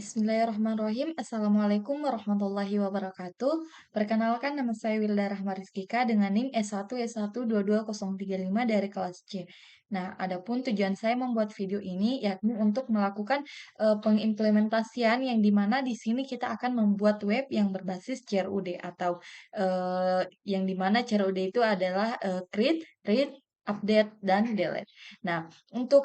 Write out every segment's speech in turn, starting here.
Bismillahirrahmanirrahim. Assalamualaikum warahmatullahi wabarakatuh. Perkenalkan, nama saya Wilda Rahma Rizkika dengan NIM S1S1220035 dari kelas C. Nah, adapun tujuan saya membuat video ini yakni untuk melakukan pengimplementasian yang dimana di sini kita akan membuat web yang berbasis CRUD atau yang dimana CRUD itu adalah create, read, update, dan delete. Nah, untuk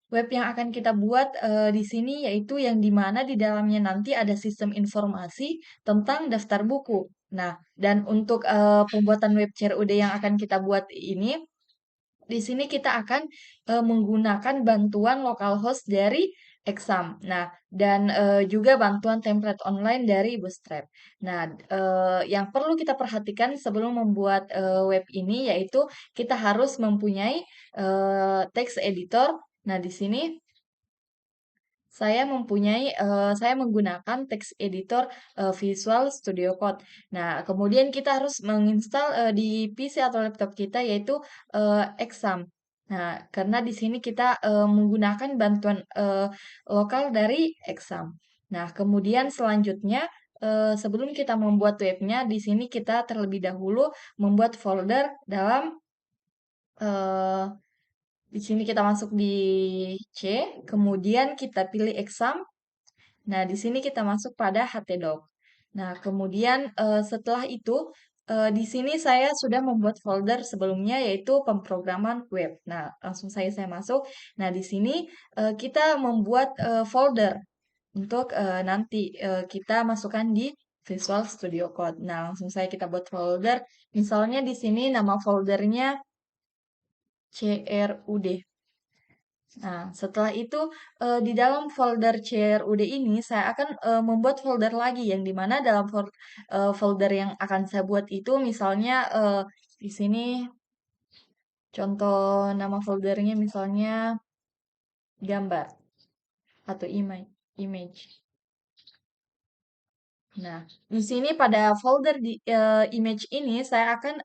web yang akan kita buat di sini yaitu yang di mana di dalamnya nanti ada sistem informasi tentang daftar buku. Nah, dan untuk pembuatan web CRUD yang akan kita buat ini, di sini kita akan menggunakan bantuan localhost dari Exam. Nah, dan juga bantuan template online dari Bootstrap. Nah, yang perlu kita perhatikan sebelum membuat web ini yaitu kita harus mempunyai text editor. Nah, di sini saya menggunakan text editor Visual Studio Code. Nah, kemudian kita harus menginstal di PC atau laptop kita yaitu Exam. Nah, karena di sini kita menggunakan bantuan lokal dari Exam. Nah, kemudian selanjutnya sebelum kita membuat webnya, di sini kita terlebih dahulu membuat folder dalam eh, di sini kita masuk di C, kemudian kita pilih exam. Nah, di sini kita masuk pada htdoc. Nah, kemudian setelah itu di sini saya sudah membuat folder sebelumnya yaitu pemrograman web. Nah, langsung saya masuk. Nah, di sini kita membuat folder untuk nanti kita masukkan di Visual Studio Code. Nah, langsung saya kita buat folder. Misalnya di sini nama foldernya CRUD. Nah, setelah itu di dalam folder CRUD ini saya akan membuat folder lagi yang dimana dalam folder yang akan saya buat itu misalnya di sini contoh nama foldernya misalnya gambar atau image. Nah, di sini pada folder di image ini saya akan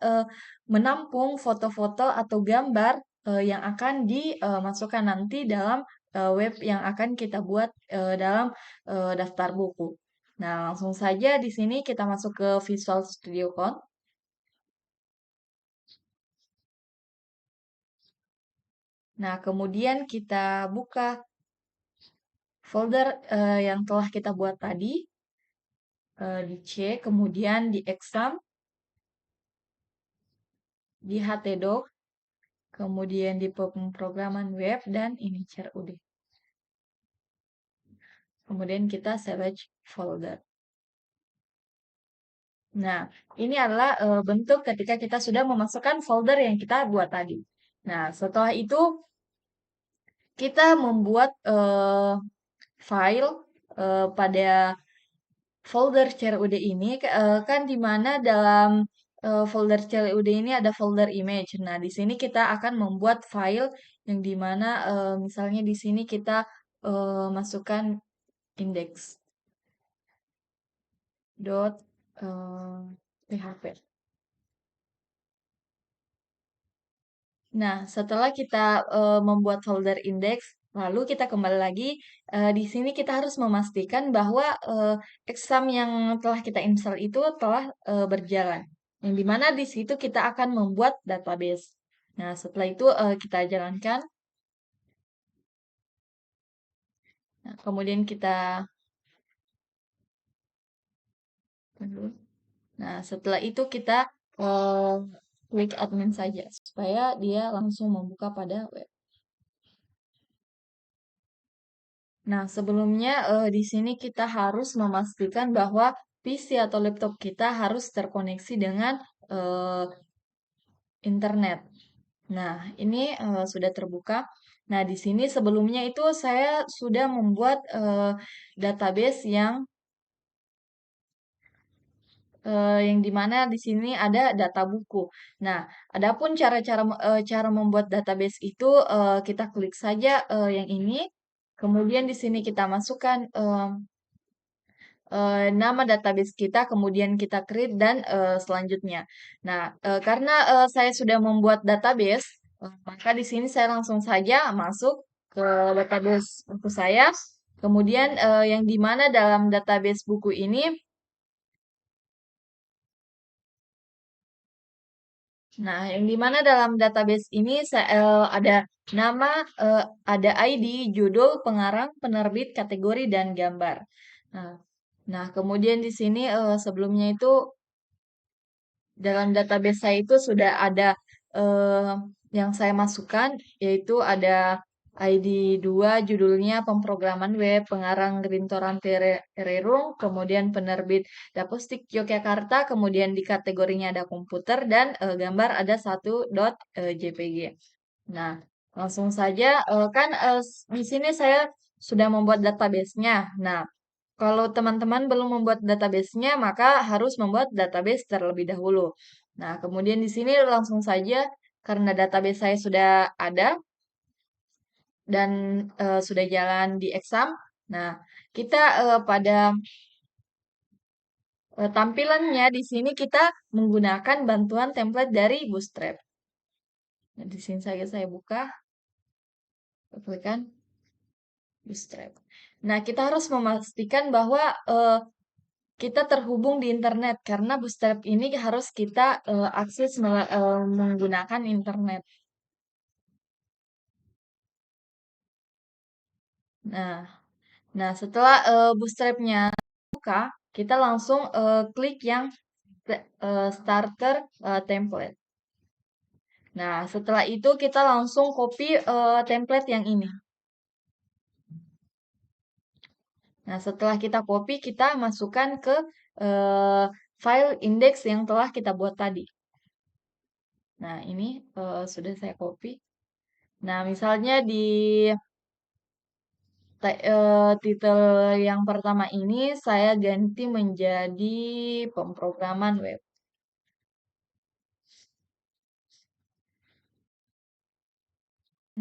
menampung foto-foto atau gambar yang akan dimasukkan nanti dalam web yang akan kita buat dalam daftar buku. Nah, langsung saja di sini kita masuk ke Visual Studio Code. Nah, kemudian kita buka folder yang telah kita buat tadi di C, kemudian di exam, di htdoc, kemudian di pemrograman web, dan ini CRUD. Kemudian kita select folder. Nah, ini adalah bentuk ketika kita sudah memasukkan folder yang kita buat tadi. Nah, setelah itu kita membuat file pada folder CRUD ini, kan di mana dalam folder CRUD ini ada folder image. Nah, di sini kita akan membuat file yang di mana misalnya di sini kita masukkan index.php. Nah, setelah kita membuat folder index, lalu kita kembali lagi. Di sini kita harus memastikan bahwa exam yang telah kita install itu telah berjalan. Yang dimana di situ kita akan membuat database. Nah, setelah itu kita jalankan. Nah, kemudian kita Nah, setelah itu kita eh, klik admin saja supaya dia langsung membuka pada web. Nah, sebelumnya di sini kita harus memastikan bahwa PC atau laptop kita harus terkoneksi dengan eh, internet. Nah, ini sudah terbuka. Nah, di sini sebelumnya itu saya sudah membuat database yang dimana di sini ada data buku. Nah, adapun cara membuat database itu kita klik saja yang ini. Kemudian di sini kita masukkan nama database kita, kemudian kita create dan selanjutnya. Nah, karena saya sudah membuat database, maka di sini saya langsung saja masuk ke database buku saya. Kemudian yang di mana dalam database buku ini, nah yang di mana dalam database ini ada nama, ada ID, judul, pengarang, penerbit, kategori, dan gambar. Nah, nah kemudian di sini sebelumnya itu dalam database saya itu sudah ada eh, yang saya masukkan, yaitu ada ID 2, judulnya pemrograman web, pengarang Rintoran Tererung, kemudian penerbit Dapostik Yogyakarta, kemudian di kategorinya ada komputer, dan gambar ada 1.jpg. Nah, langsung saja, kan di sini saya sudah membuat database-nya. Nah, kalau teman-teman belum membuat database-nya, maka harus membuat database terlebih dahulu. Nah, kemudian di sini langsung saja, karena database saya sudah ada dan sudah jalan di exam. Nah, kita pada tampilannya di sini kita menggunakan bantuan template dari Bootstrap. Nah, di sini saya buka, klikkan Bootstrap. Nah, kita harus memastikan bahwa kita terhubung di internet karena Bootstrap ini harus kita akses menggunakan internet. Nah, nah setelah Bootstrap-nya buka, kita langsung klik yang starter template. Nah, setelah itu kita langsung copy template yang ini. Nah, setelah kita copy, kita masukkan ke eh, file index yang telah kita buat tadi. Nah, ini sudah saya copy. Nah, misalnya di titel yang pertama ini saya ganti menjadi pemrograman web.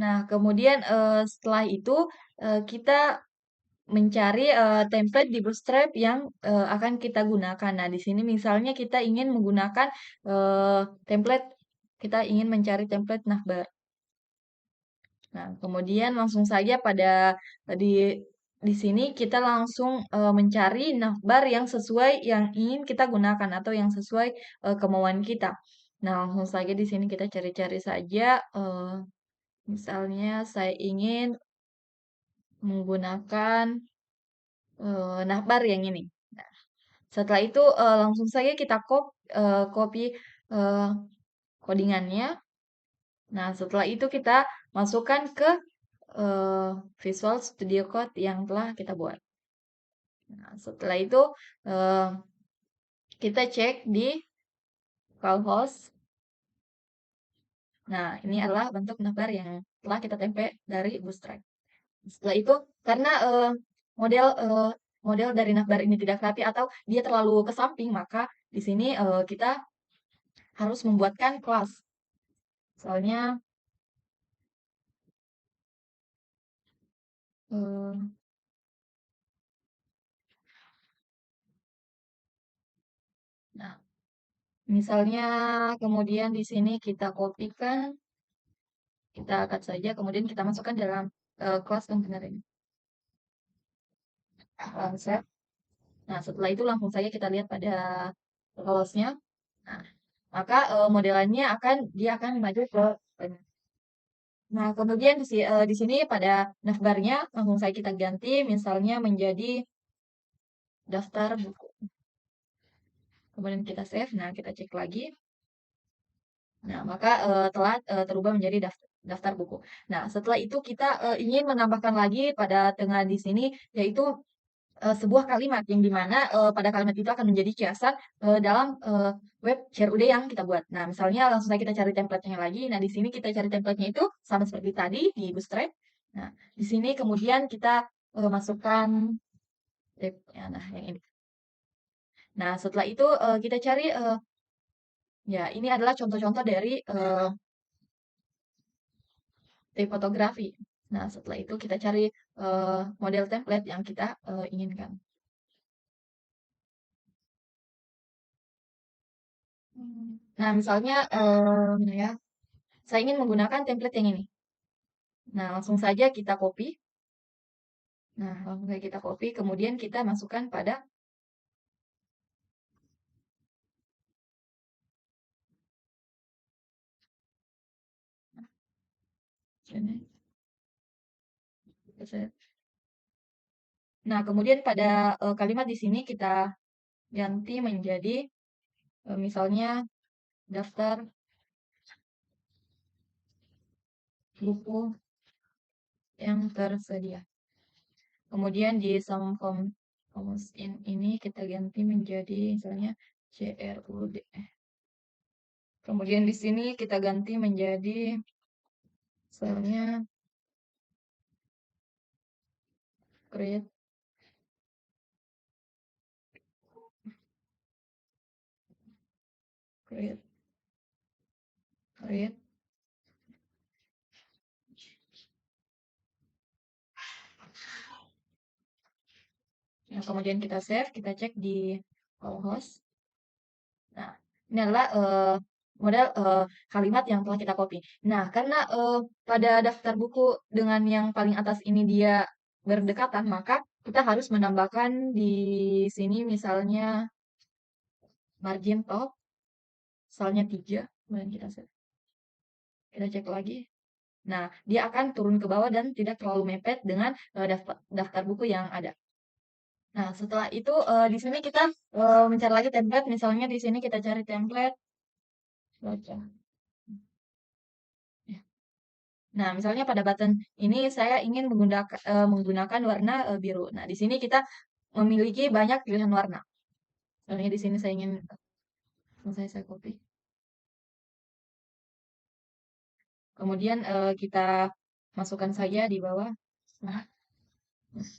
Nah, kemudian setelah itu kita mencari template di Bootstrap yang akan kita gunakan. Nah, di sini misalnya kita ingin menggunakan eh, template, kita ingin mencari template navbar. Nah, kemudian langsung saja di di sini kita langsung mencari navbar yang sesuai yang ingin kita gunakan atau yang sesuai kemauan kita. Nah, langsung saja di sini kita cari-cari saja. Misalnya saya ingin menggunakan navbar yang ini. Nah, setelah itu langsung saja kita copy eh, codingannya. Nah, setelah itu kita masukkan ke eh, Visual Studio Code yang telah kita buat. Nah, setelah itu eh, kita cek di call host. Nah, ini adalah bentuk navbar yang telah kita tempe dari Bootstrap. Setelah itu, karena model model dari navbar ini tidak rapi atau dia terlalu ke samping, maka di sini kita harus membuatkan kelas. Soalnya, eh, nah, misalnya kemudian di sini kita kopikan, kita angkat saja, kemudian kita masukkan dalam kelas container ini. Set. Nah, setelah itu langsung saja kita lihat pada lolosnya. Nah, maka modelannya dia akan maju ke. Nah, kemudian di sini pada navbarnya langsung saja kita ganti, misalnya menjadi daftar buku. Kemudian kita save. Nah, kita cek lagi. Nah, maka telah terubah menjadi daftar buku. Nah, setelah itu kita ingin menambahkan lagi pada tengah di sini, yaitu sebuah kalimat yang dimana pada kalimat itu akan menjadi kiasan dalam web CRUD yang kita buat. Nah, misalnya langsung saja kita cari template-nya lagi. Nah, di sini kita cari template-nya itu sama seperti tadi di Bootstrap. Nah, di sini kemudian kita masukkan nah yang ini. Nah, setelah itu kita cari ya ini adalah contoh-contoh dari tape fotografi. Nah, setelah itu kita cari model template yang kita inginkan. Nah, misalnya ya, saya ingin menggunakan template yang ini. Nah, langsung saja kita copy. Nah, langsung saja kita copy, kemudian kita masukkan pada sini. Nah, kemudian pada kalimat di sini kita ganti menjadi misalnya daftar buku yang tersedia. Kemudian di sum comes in ini kita ganti menjadi misalnya CRUD. Kemudian di sini kita ganti menjadi misalnya create create create. Nah, kemudian kita save, kita cek di host. Nah, ini adalah model kalimat yang telah kita copy. Nah, karena pada daftar buku dengan yang paling atas ini dia berdekatan, maka kita harus menambahkan di sini misalnya margin top, misalnya 3, kemudian kita save. Kita cek lagi. Nah, dia akan turun ke bawah dan tidak terlalu mepet dengan daftar buku yang ada. Nah, setelah itu di sini kita mencari lagi template. Misalnya di sini kita cari template baca. Ya. Nah, misalnya pada button ini saya ingin menggunakan warna biru. Nah, di sini kita memiliki banyak pilihan warna. Misalnya di sini saya ingin saya copy. Kemudian kita masukkan saja di bawah. Nah,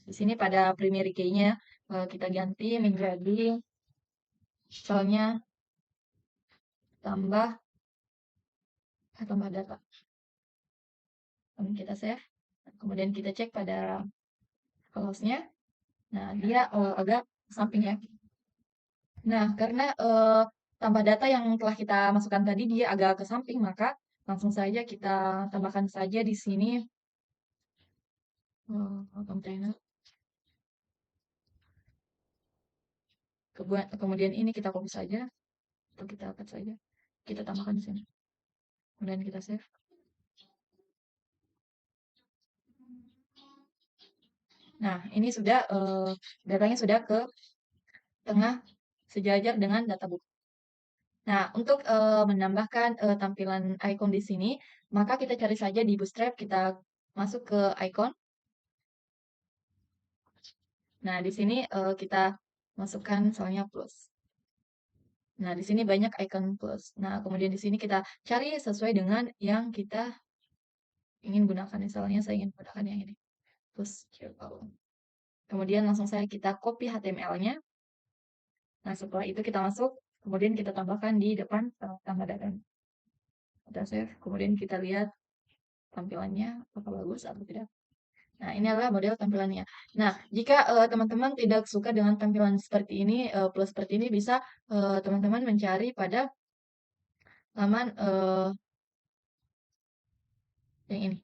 di sini pada primary key-nya kita ganti menjadi misalnya tambah data. Kemudian kita save. Kemudian kita cek pada close-nya. Nah, dia agak samping ya. Nah, karena tambah data yang telah kita masukkan tadi dia agak ke samping, maka langsung saja kita tambahkan saja di sini container. Kemudian ini kita copy saja atau kita cut saja. Kita tambahkan di sini. Kemudian kita save. Nah, ini sudah datanya sudah ke tengah sejajar dengan data buku. Nah, untuk menambahkan tampilan icon di sini, maka kita cari saja di Bootstrap, kita masuk ke icon. Nah, di sini kita masukkan misalnya plus. Nah, di sini banyak icon plus. Nah, kemudian di sini kita cari sesuai dengan yang kita ingin gunakan. Misalnya saya ingin gunakan yang ini. Plus cheerful. Kemudian langsung saya kita copy HTML-nya. Nah, setelah itu kita masuk, kemudian kita tambahkan di depan tambah data. Kita save, kemudian kita lihat tampilannya apakah bagus atau tidak. Nah, ini adalah model tampilannya. Nah, jika teman-teman tidak suka dengan tampilan seperti ini, plus seperti ini, bisa teman-teman mencari pada laman yang ini.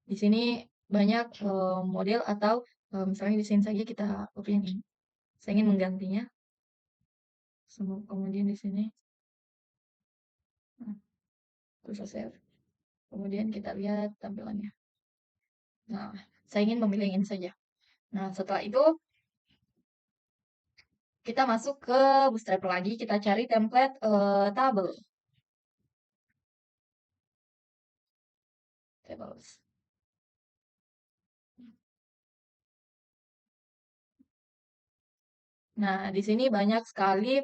Di sini banyak model atau misalnya di sini saja kita copy yang ini. Saya ingin menggantinya. Kemudian di sini. Nah, terus save. Kemudian kita lihat tampilannya. Nah, saya ingin memilih yang ini saja. Nah, setelah itu kita masuk ke Bootstrap lagi, kita cari template table. Tables. Nah, di sini banyak sekali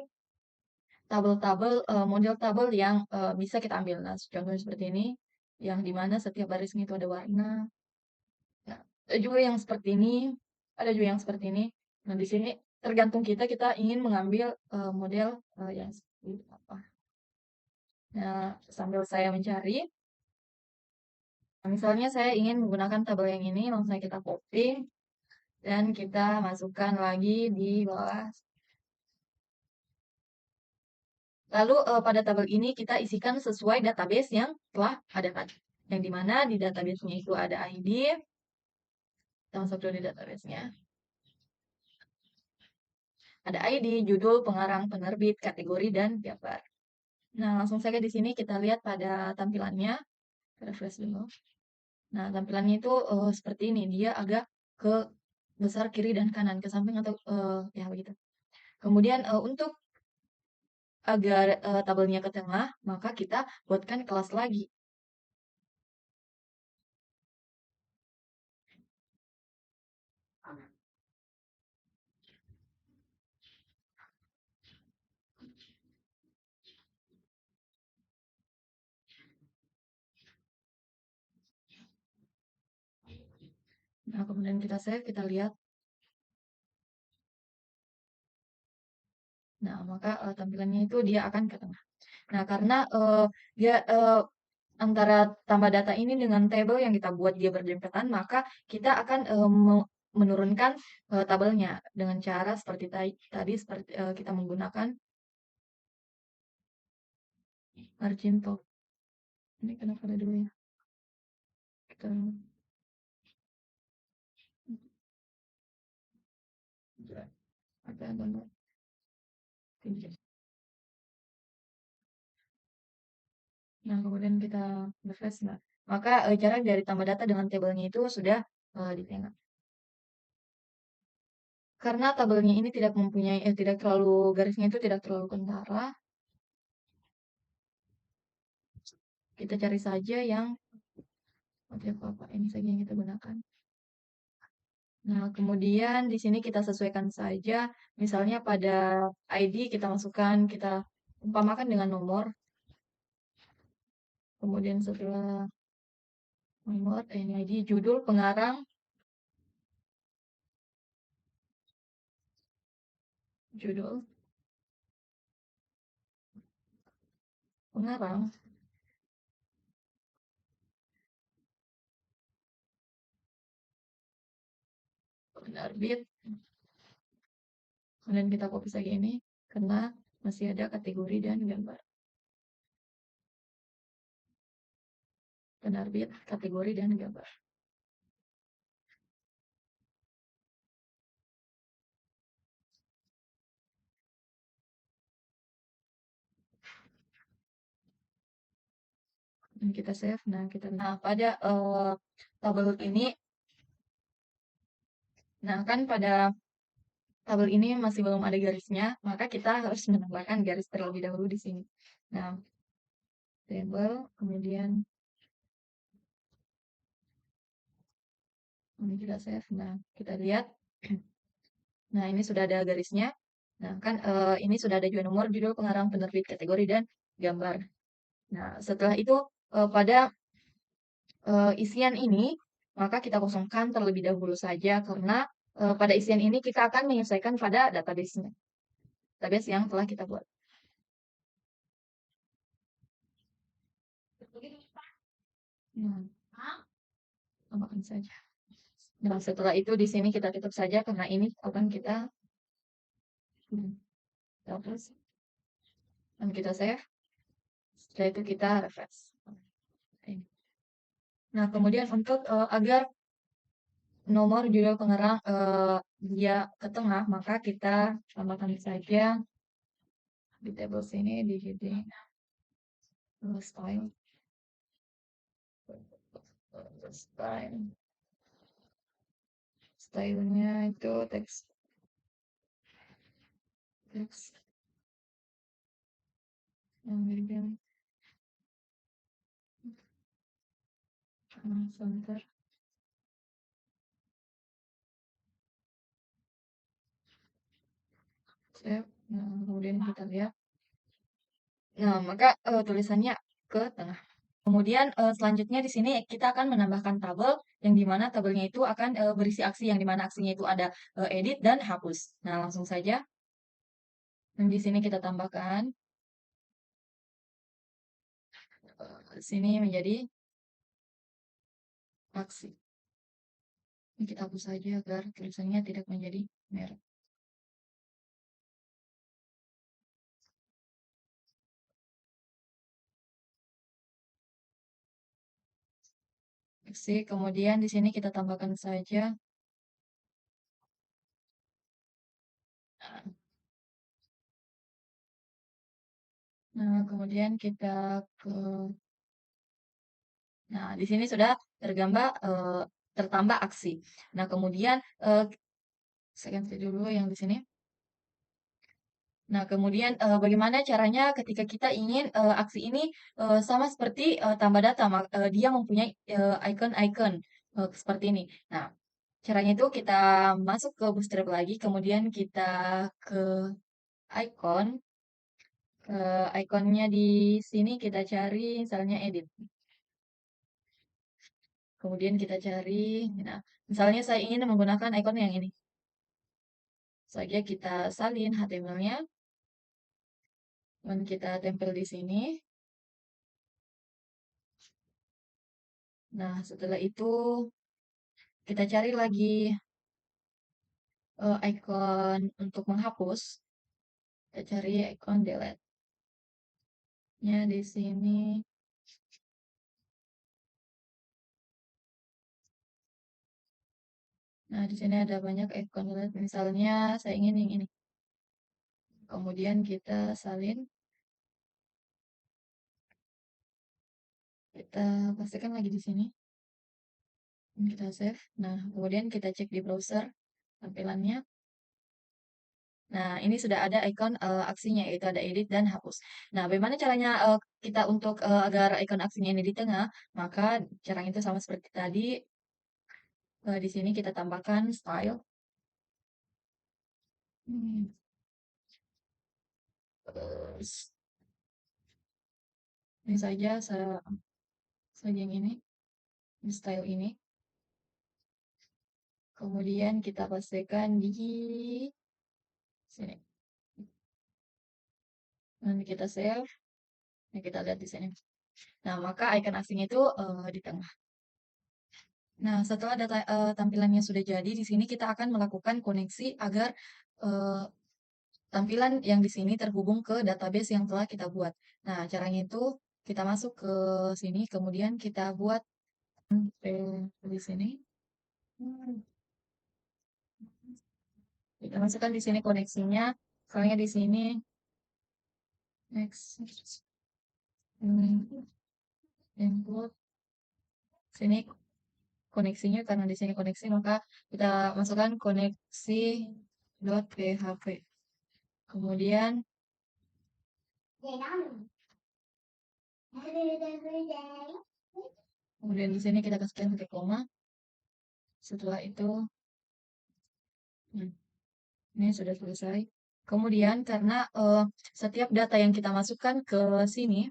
tabel-tabel, model tabel yang bisa kita ambil. Nah, contohnya seperti ini, yang dimana setiap barisnya itu ada warna. Nah, ada juga yang seperti ini, ada juga yang seperti ini. Nah, di sini tergantung kita ingin mengambil model yang seperti apa. Nah, sambil saya mencari, misalnya saya ingin menggunakan tabel yang ini, langsung saja kita copy dan kita masukkan lagi di bawah. Lalu pada tabel ini kita isikan sesuai database yang telah ada tadi. Yang dimana di database-nya itu ada ID, Kita masuk dulu di database-nya. Ada ID, judul, pengarang, penerbit, kategori, dan gambar. Nah, langsung saja di sini kita lihat pada tampilannya. Refresh dulu. Nah, tampilannya itu seperti ini. Dia agak ke besar kiri dan kanan, ke samping atau ya begitu. Kemudian untuk agar tabelnya ke tengah, maka kita buatkan kelas lagi. Nah, kemudian kita save, kita lihat. Nah, maka tampilannya itu dia akan ke tengah. Nah, karena dia antara tambah data ini dengan tabel yang kita buat dia berdempetan, maka kita akan menurunkan tabelnya dengan cara seperti tadi seperti kita menggunakan margin top. Ini kenapa ada dulu ya? Kita ada gambar tinggi. Nah, kemudian kita refresh. Nah, maka jarak dari tambah data dengan tabelnya itu sudah ditengah. Karena tabelnya ini tidak mempunyai, tidak terlalu, garisnya itu tidak terlalu kentara, kita cari saja yang apa ini saja yang kita gunakan. Nah, kemudian di sini kita sesuaikan saja, misalnya pada ID kita masukkan, kita umpamakan dengan nomor, kemudian setelah nomor, ini ID, judul, pengarang, judul, pengarang, penerbit, kemudian kita copy saja ini, karena masih ada kategori dan gambar. Penerbit, kategori, dan gambar. Dan kita save. Nah, pada tabel ini, nah kan pada tabel ini masih belum ada garisnya, maka kita harus menambahkan garis terlebih dahulu di sini. Nah, tabel, kemudian ini kita save. Nah, kita lihat. Nah, ini sudah ada garisnya. Nah, kan ini sudah ada juga nomor, judul, pengarang, penerbit, kategori, dan gambar. Nah, setelah itu pada isian ini, maka kita kosongkan terlebih dahulu saja karena pada isian ini kita akan menyelesaikan pada database-nya. Database yang telah kita buat. Nah, tambahkan saja. Nah, setelah itu di sini kita tutup saja karena ini akan kita hapus. Dan kita save. Setelah itu kita refresh. Nah, kemudian untuk agar nomor judul pengarang dia ke tengah, maka kita tambahkan saja di table sini di heading style. Stylenya itu teks yang mirip sebentar. Save. Nah, kemudian kita lihat. Nah, maka tulisannya ke tengah. Kemudian selanjutnya di sini kita akan menambahkan tabel yang dimana tabelnya itu akan berisi aksi yang dimana aksinya itu ada edit dan hapus. Nah, langsung saja. Dan di sini kita tambahkan sini menjadi aksi. Ini kita hapus saja agar tulisannya tidak menjadi merah. Aksi. Kemudian di sini kita tambahkan saja Nah, kemudian kita ke Nah, di sini sudah tertambah aksi. Nah, kemudian saya ganti dulu yang di sini. Nah, kemudian bagaimana caranya ketika kita ingin aksi ini sama seperti tambah data, dia mempunyai icon-icon seperti ini. Nah, caranya itu kita masuk ke Bootstrap lagi, kemudian kita ke icon, ikonnya di sini kita cari misalnya edit. Kemudian kita cari, nah, misalnya saya ingin menggunakan icon yang ini. Saja kita salin HTML-nya, dan kita tempel di sini. Nah, setelah itu kita cari lagi icon untuk menghapus. Kita cari icon delete-nya di sini. Nah, di sini ada banyak icon delete. Misalnya saya ingin yang ini. Kemudian kita salin, kita pastikan lagi di sini. Dan kita save. Nah, kemudian kita cek di browser tampilannya. Nah, ini sudah ada ikon aksinya, yaitu ada edit dan hapus. Nah, bagaimana caranya kita untuk agar ikon aksinya ini di tengah? Maka caranya itu sama seperti tadi. Di sini kita tambahkan style. Hmm, Terus, ini saja saja yang ini, di style ini. Kemudian kita pastikan di sini. Nanti kita save. Nah, kita lihat di sini. Nah, maka icon aksinya itu di tengah. Nah, setelah tampilannya sudah jadi, di sini kita akan melakukan koneksi agar eh, tampilan yang di sini terhubung ke database yang telah kita buat. Nah, caranya itu kita masuk ke sini, kemudian kita buat di sini. Kita masukkan di sini koneksinya. Soalnya di sini next input sini koneksinya karena di sini koneksi maka kita masukkan koneksi .php. Kemudian kemudian di sini kita kasihkan titik koma. Setelah itu hmm, ini sudah selesai. Kemudian karena setiap data yang kita masukkan ke sini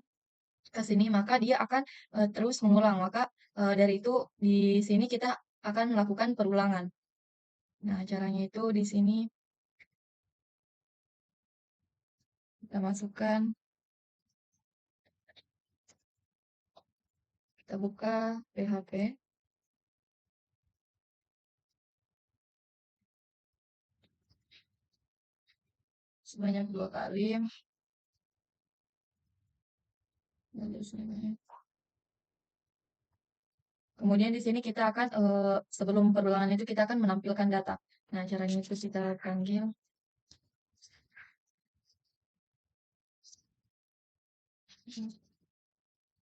maka dia akan terus mengulang. Maka dari itu di sini kita akan melakukan perulangan. Nah, caranya itu di sini kita masukkan, kita buka PHP. Sebanyak 2 kali. Kemudian di sini kita akan sebelum perulangan itu kita akan menampilkan data. Nah, caranya itu kita panggil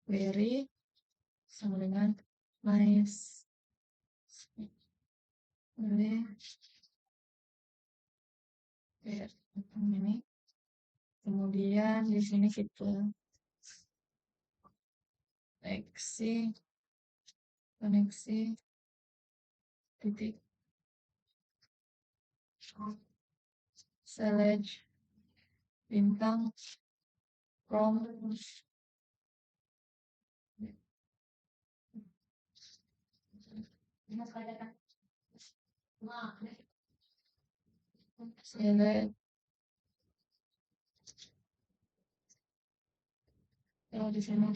query sama dengan nice ini. Kemudian di sini kita koneksi titik select bintang from select di sini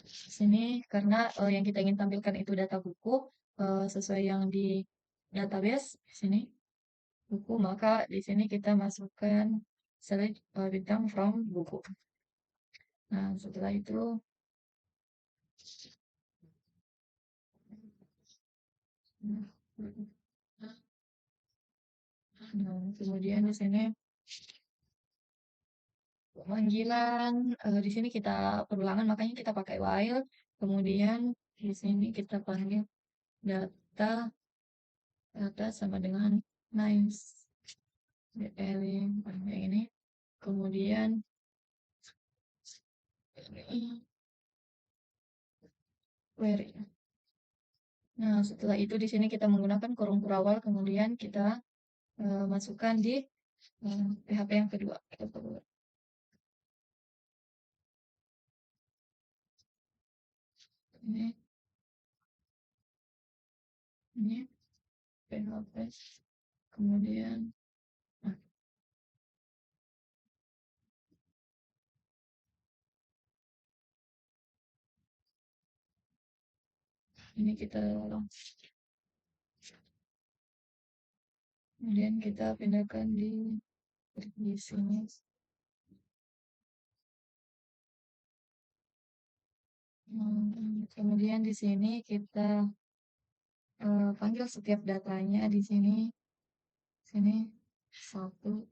di sini karena yang kita ingin tampilkan itu data buku sesuai yang di database di sini buku, maka di sini kita masukkan select bintang from buku. Nah, setelah itu Kemudian di sini pemanggilan, di sini kita perulangan, makanya kita pakai while. Kemudian di sini kita panggil data, data sama dengan names, kayak ini. Kemudian query. Nah, setelah itu di sini kita menggunakan kurung perawal, kemudian kita masukkan di PHP yang kedua. Ini, ini PHP. Kemudian, nah, ini kita kemudian kita pindahkan di sini. Kemudian di sini kita panggil setiap datanya di sini satu,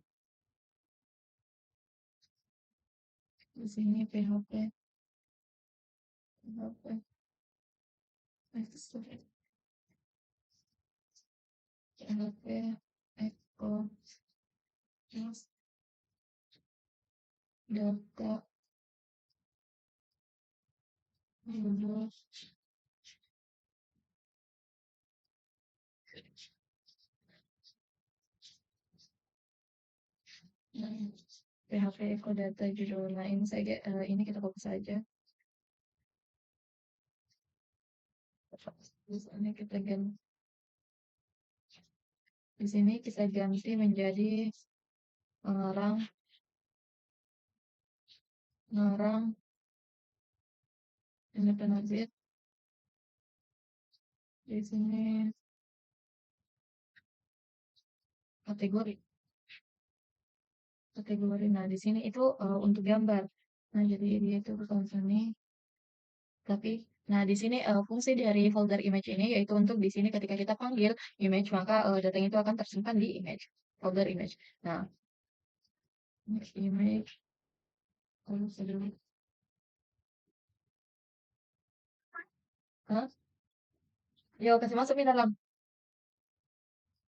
di sini PHP, PHP, PHP, echo, terus data, judul, PHP echo data judul. Nah ini saya ini kita fokus saja. Di sini kita ganti menjadi pengarang ini penerbit. Di sini kategori. Nah di sini itu untuk gambar. Nah jadi dia itu bukan sini. Tapi nah di sini fungsi dari folder image ini yaitu untuk di sini ketika kita panggil image maka data itu akan tersimpan di image, folder image. Nah image Hah? Yo kasih masuk di dalam.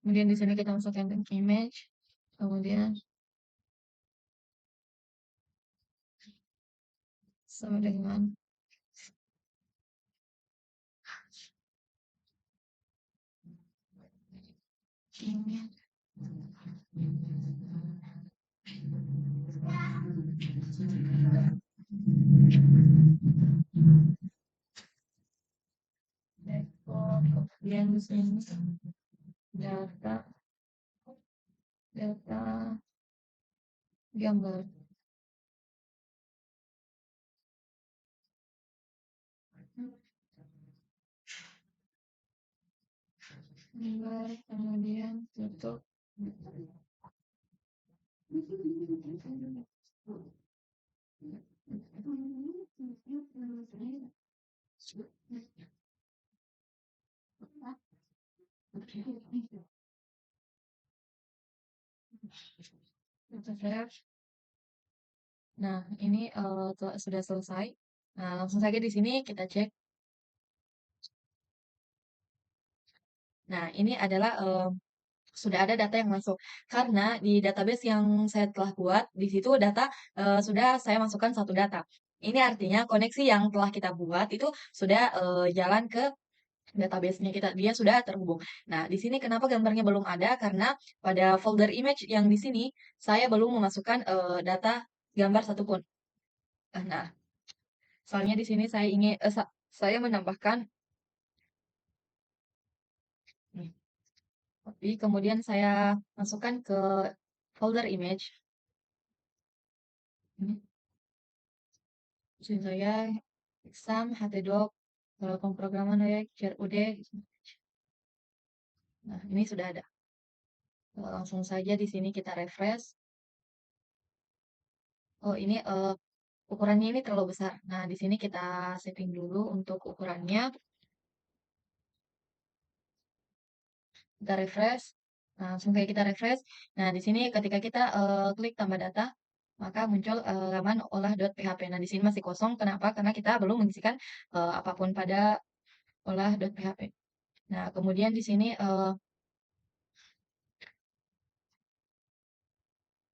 Kemudian di sini kita masukkan image. Kemudian sama dengan ini. Kemudian di sini data gambar. Gambar kemudian tutup. Nah, ini sudah selesai. Nah, langsung saja di sini kita cek. Nah, ini adalah sudah ada data yang masuk. Karena di database yang saya telah buat, di situ data sudah saya masukkan satu data. Ini artinya koneksi yang telah kita buat itu sudah jalan ke database-nya kita, dia sudah terhubung. Nah, di sini kenapa gambarnya belum ada? Karena pada folder image yang di sini saya belum memasukkan data gambar satupun. Nah, soalnya di sini saya ingin saya menambahkan nih, tapi kemudian saya masukkan ke folder image. Ini, saya exam htdoc pemrograman ya CRUD. Nah, ini sudah ada. Langsung saja di sini kita refresh. Oh, ini ukurannya ini terlalu besar. Nah, di sini kita setting dulu untuk ukurannya. Kita refresh. Nah, langsung kayak kita refresh. Nah, di sini ketika kita klik tambah data, maka muncul laman olah.php. Nah, di sini masih kosong. Kenapa? Karena kita belum mengisikan apapun pada olah.php. Nah, kemudian di sini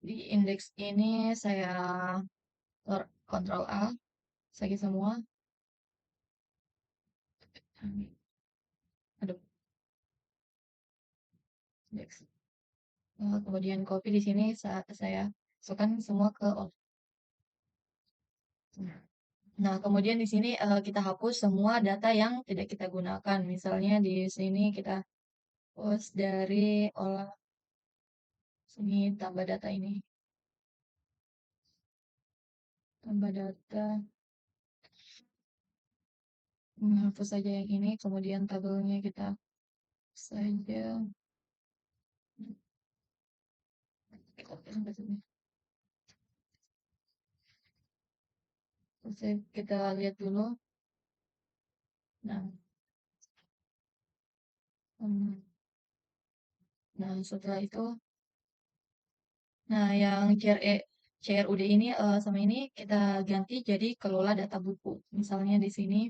di indeks ini saya Ctrl A, lagi semua. Aduh, indeks. Kemudian copy di sini saya masukkan semua ke Nah, kemudian di sini kita hapus semua data yang tidak kita gunakan. Misalnya di sini kita hapus dari olah sini tambah data ini, tambah data, hapus saja yang ini, kemudian tabelnya kita saja kita sampai sini. Terus kita lihat dulu. Nah, hmm, nah setelah itu, nah yang CRUD ini sama ini kita ganti jadi kelola data buku. Misalnya di sini,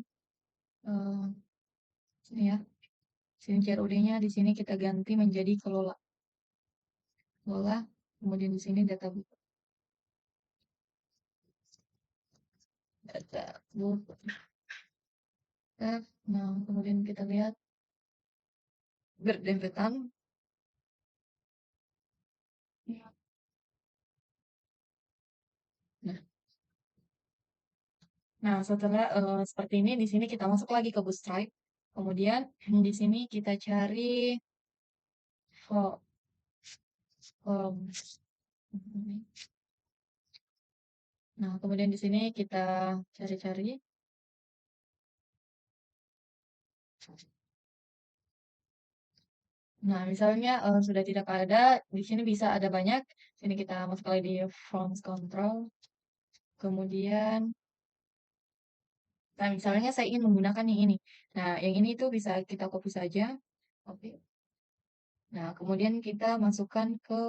eh, sini ya. Sini CRUD-nya di sini kita ganti menjadi kelola. Kelola, kemudian di sini data buku. Data buku. Nah, kemudian kita lihat berdempetan. Nah, nah setelah seperti ini, di sini kita masuk lagi ke Bootstrap. Kemudian di sini kita cari for, um, nah, kemudian di sini kita cari-cari. Nah, misalnya sudah tidak ada, di sini bisa ada banyak. Sini kita masuk lagi di Forms Control. Kemudian, nah misalnya saya ingin menggunakan yang ini. Nah, yang ini itu bisa kita copy saja. Copy. Nah, kemudian kita masukkan ke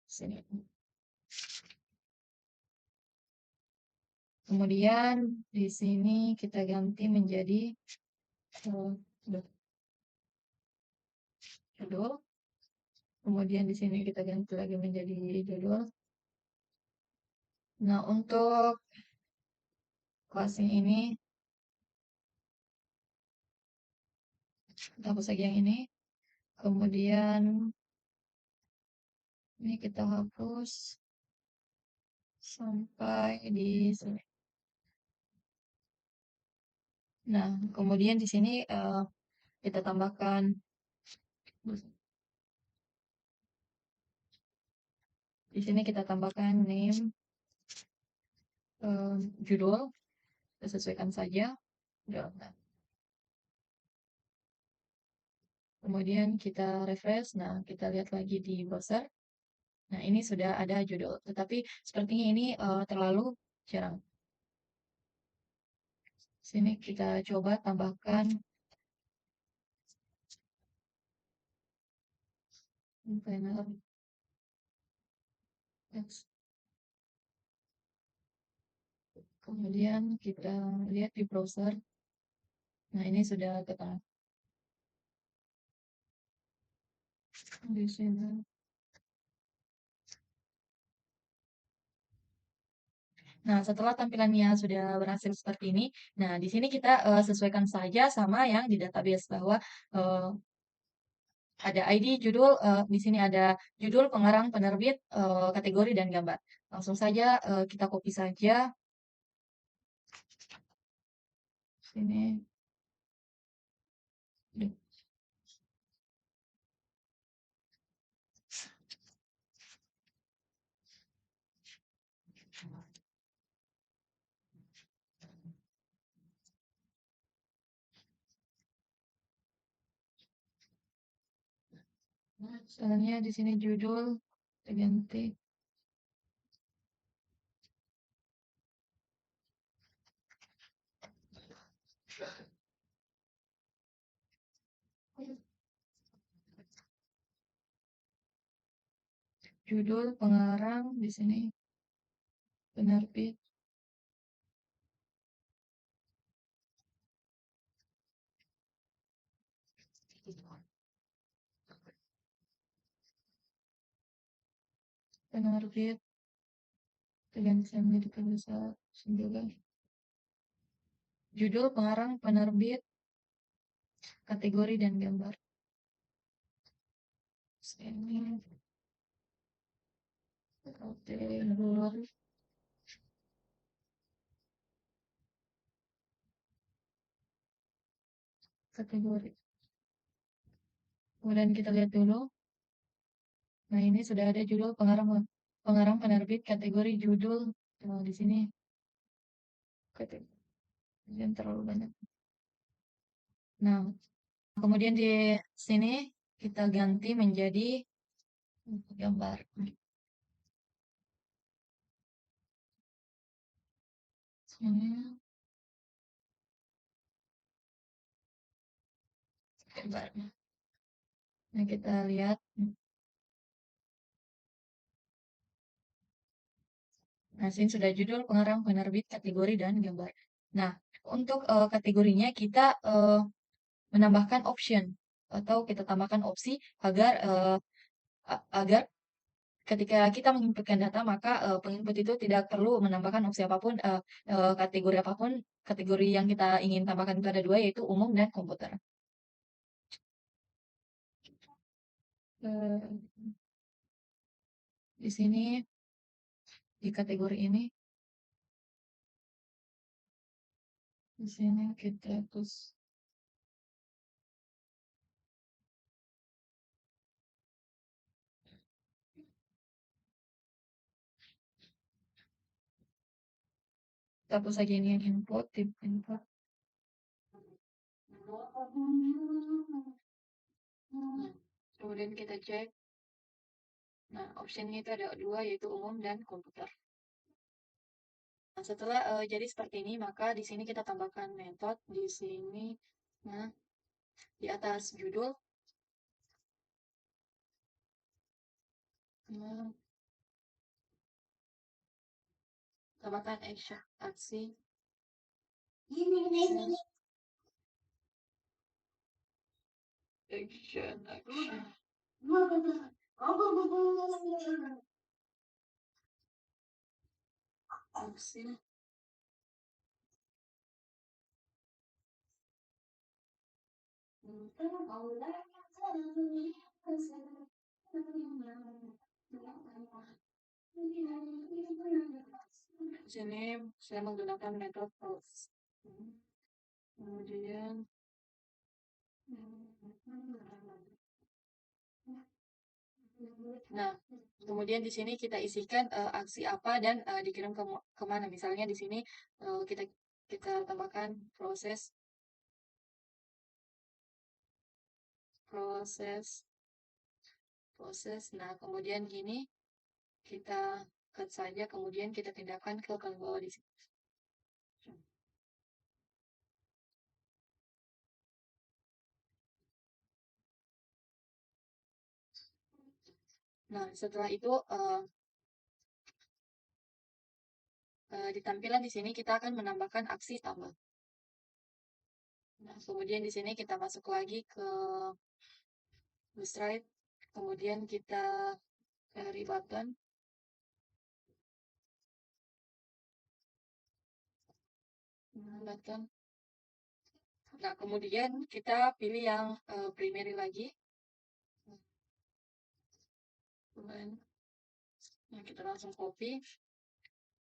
sini. Kemudian di sini kita ganti menjadi eh, judul. Kemudian di sini kita ganti lagi menjadi judul. Nah, untuk kelasnya ini, kita hapus lagi yang ini. Kemudian ini kita hapus sampai di sini. Nah, kemudian di sini kita tambahkan di sini kita tambahkan name judul, kita sesuaikan saja. Nah, kemudian kita refresh. Nah, kita lihat lagi di browser. Nah, ini sudah ada judul, tetapi sepertinya ini terlalu jarang. Sini kita coba tambahkan banner text. Kemudian kita lihat di browser. Nah, ini sudah ketemu di sini. Nah, setelah tampilannya sudah berhasil seperti ini, nah di sini kita sesuaikan saja sama yang di database bahwa eh, ada ID, judul, di sini ada judul, pengarang, penerbit, kategori, dan gambar. Langsung saja kita copy saja. Sini. Misalnya di sini judul, kita ganti. Judul, pengarang, di sini penerbit, penerbit, yang bisa menjadi penulis juga. Judul, pengarang, penerbit, kategori dan gambar. Sini, kategori, kategori. Kemudian kita lihat dulu. Nah, ini sudah ada judul, pengarang, pengarang, penerbit, kategori, judul. Nah, di sini kategori yang terlalu banyak. Nah, kemudian di sini kita ganti menjadi gambar. Sini gambarnya. Nah, kita lihat. Nah, sini sudah judul, pengarang, penerbit, kategori, dan gambar. Nah, untuk kategorinya kita menambahkan option atau kita tambahkan opsi agar agar ketika kita menginputkan data maka penginput itu tidak perlu menambahkan opsi apapun kategori apapun. Kategori yang kita ingin tambahkan itu ada dua, yaitu umum dan komputer. Eh, di sini di kategori ini di sini kita hapus. Kita hapus saja ini yang input, tip input. Nah, kemudian kita cek. Nah, optionnya itu ada dua, yaitu umum dan komputer. Nah, setelah jadi seperti ini, maka di sini kita tambahkan metode di sini. Nah, di atas judul, nah, tambahkan aksi. Nah, action. Aksi. Di sini saya menggunakan metode pause. Kemudian nah, kemudian di sini kita isikan aksi apa dan dikirim ke kemana. Misalnya di sini kita kita tambahkan proses proses proses. Nah, kemudian gini kita cut saja, kemudian kita pindahkan ke kolom bawah di sini. Nah, setelah itu di tampilan di sini kita akan menambahkan aksi tambah. Nah, kemudian di sini kita masuk lagi ke Bootstrap, kemudian kita cari button, button. Nah, kemudian kita pilih yang primary lagi. Kemudian nah, kita langsung copy.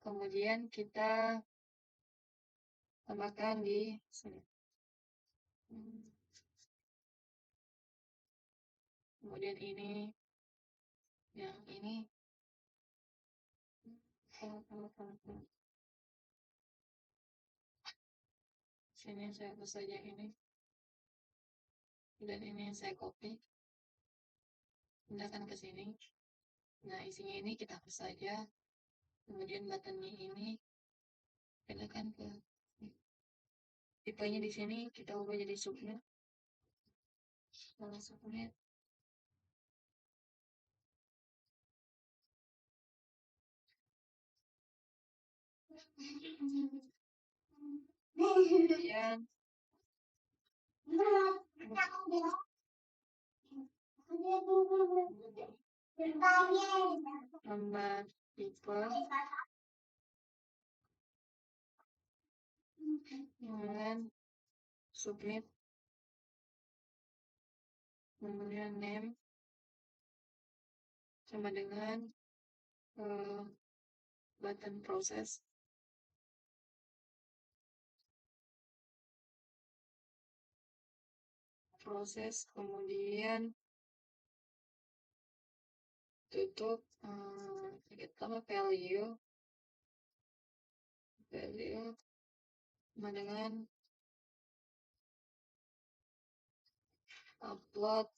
Kemudian kita tambahkan di sini. Kemudian ini, yang ini. Sini saya hapus saja ini. Dan ini saya copy. Pindahkan ke sini. Nah, isinya ini kita hapus saja. Kemudian buttonnya ini pindahkan ke tipenya di sini kita ubah jadi submit. Setelah submit, Kemudian tambah tipe, kemudian submit, kemudian name sama dengan eh, button proses, kemudian tutup, kita value sama dengan upload,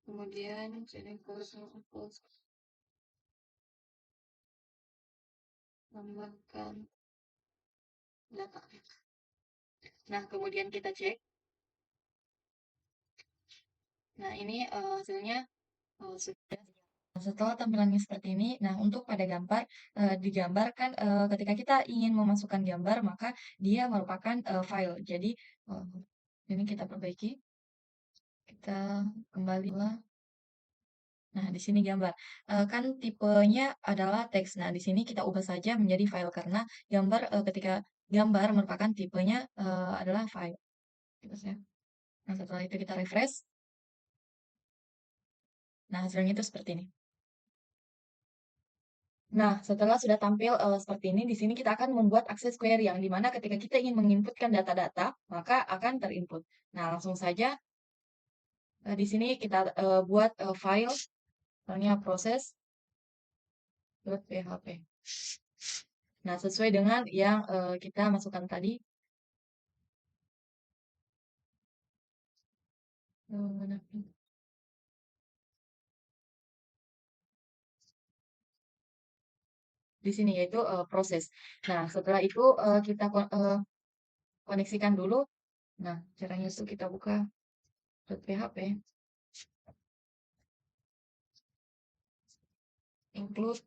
kemudian sini upload, tambahkan data. Nah, kemudian kita cek. Nah, ini hasilnya sudah. Setelah tampilannya seperti ini, nah untuk pada gambar, digambarkan ketika kita ingin memasukkan gambar, maka dia merupakan file. Jadi, eh, ini kita perbaiki, kita kembalilah. Nah, di sini gambar. Kan tipenya adalah teks. Nah, di sini kita ubah saja menjadi file karena gambar ketika gambar merupakan tipenya adalah file. Gitu ya. Nah, setelah itu kita refresh. Nah, hasilnya itu seperti ini. Nah, setelah sudah tampil seperti ini, di sini kita akan membuat akses query yang dimana ketika kita ingin menginputkan data-data, maka akan terinput. Nah, langsung saja di sini kita buat file, misalnya proses.php. Nah, sesuai dengan yang kita masukkan tadi. Di sini yaitu proses. Nah, setelah itu kita koneksikan dulu. Nah, caranya itu kita buka .php, include.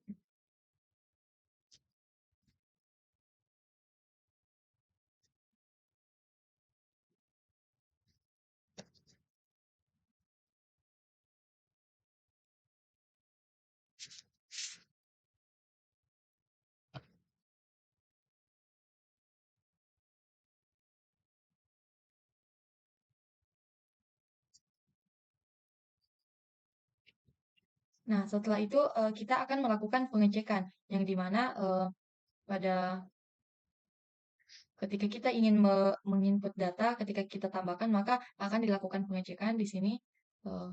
Nah, setelah itu kita akan melakukan pengecekan yang dimana pada ketika kita ingin menginput data, ketika kita tambahkan maka akan dilakukan pengecekan di sini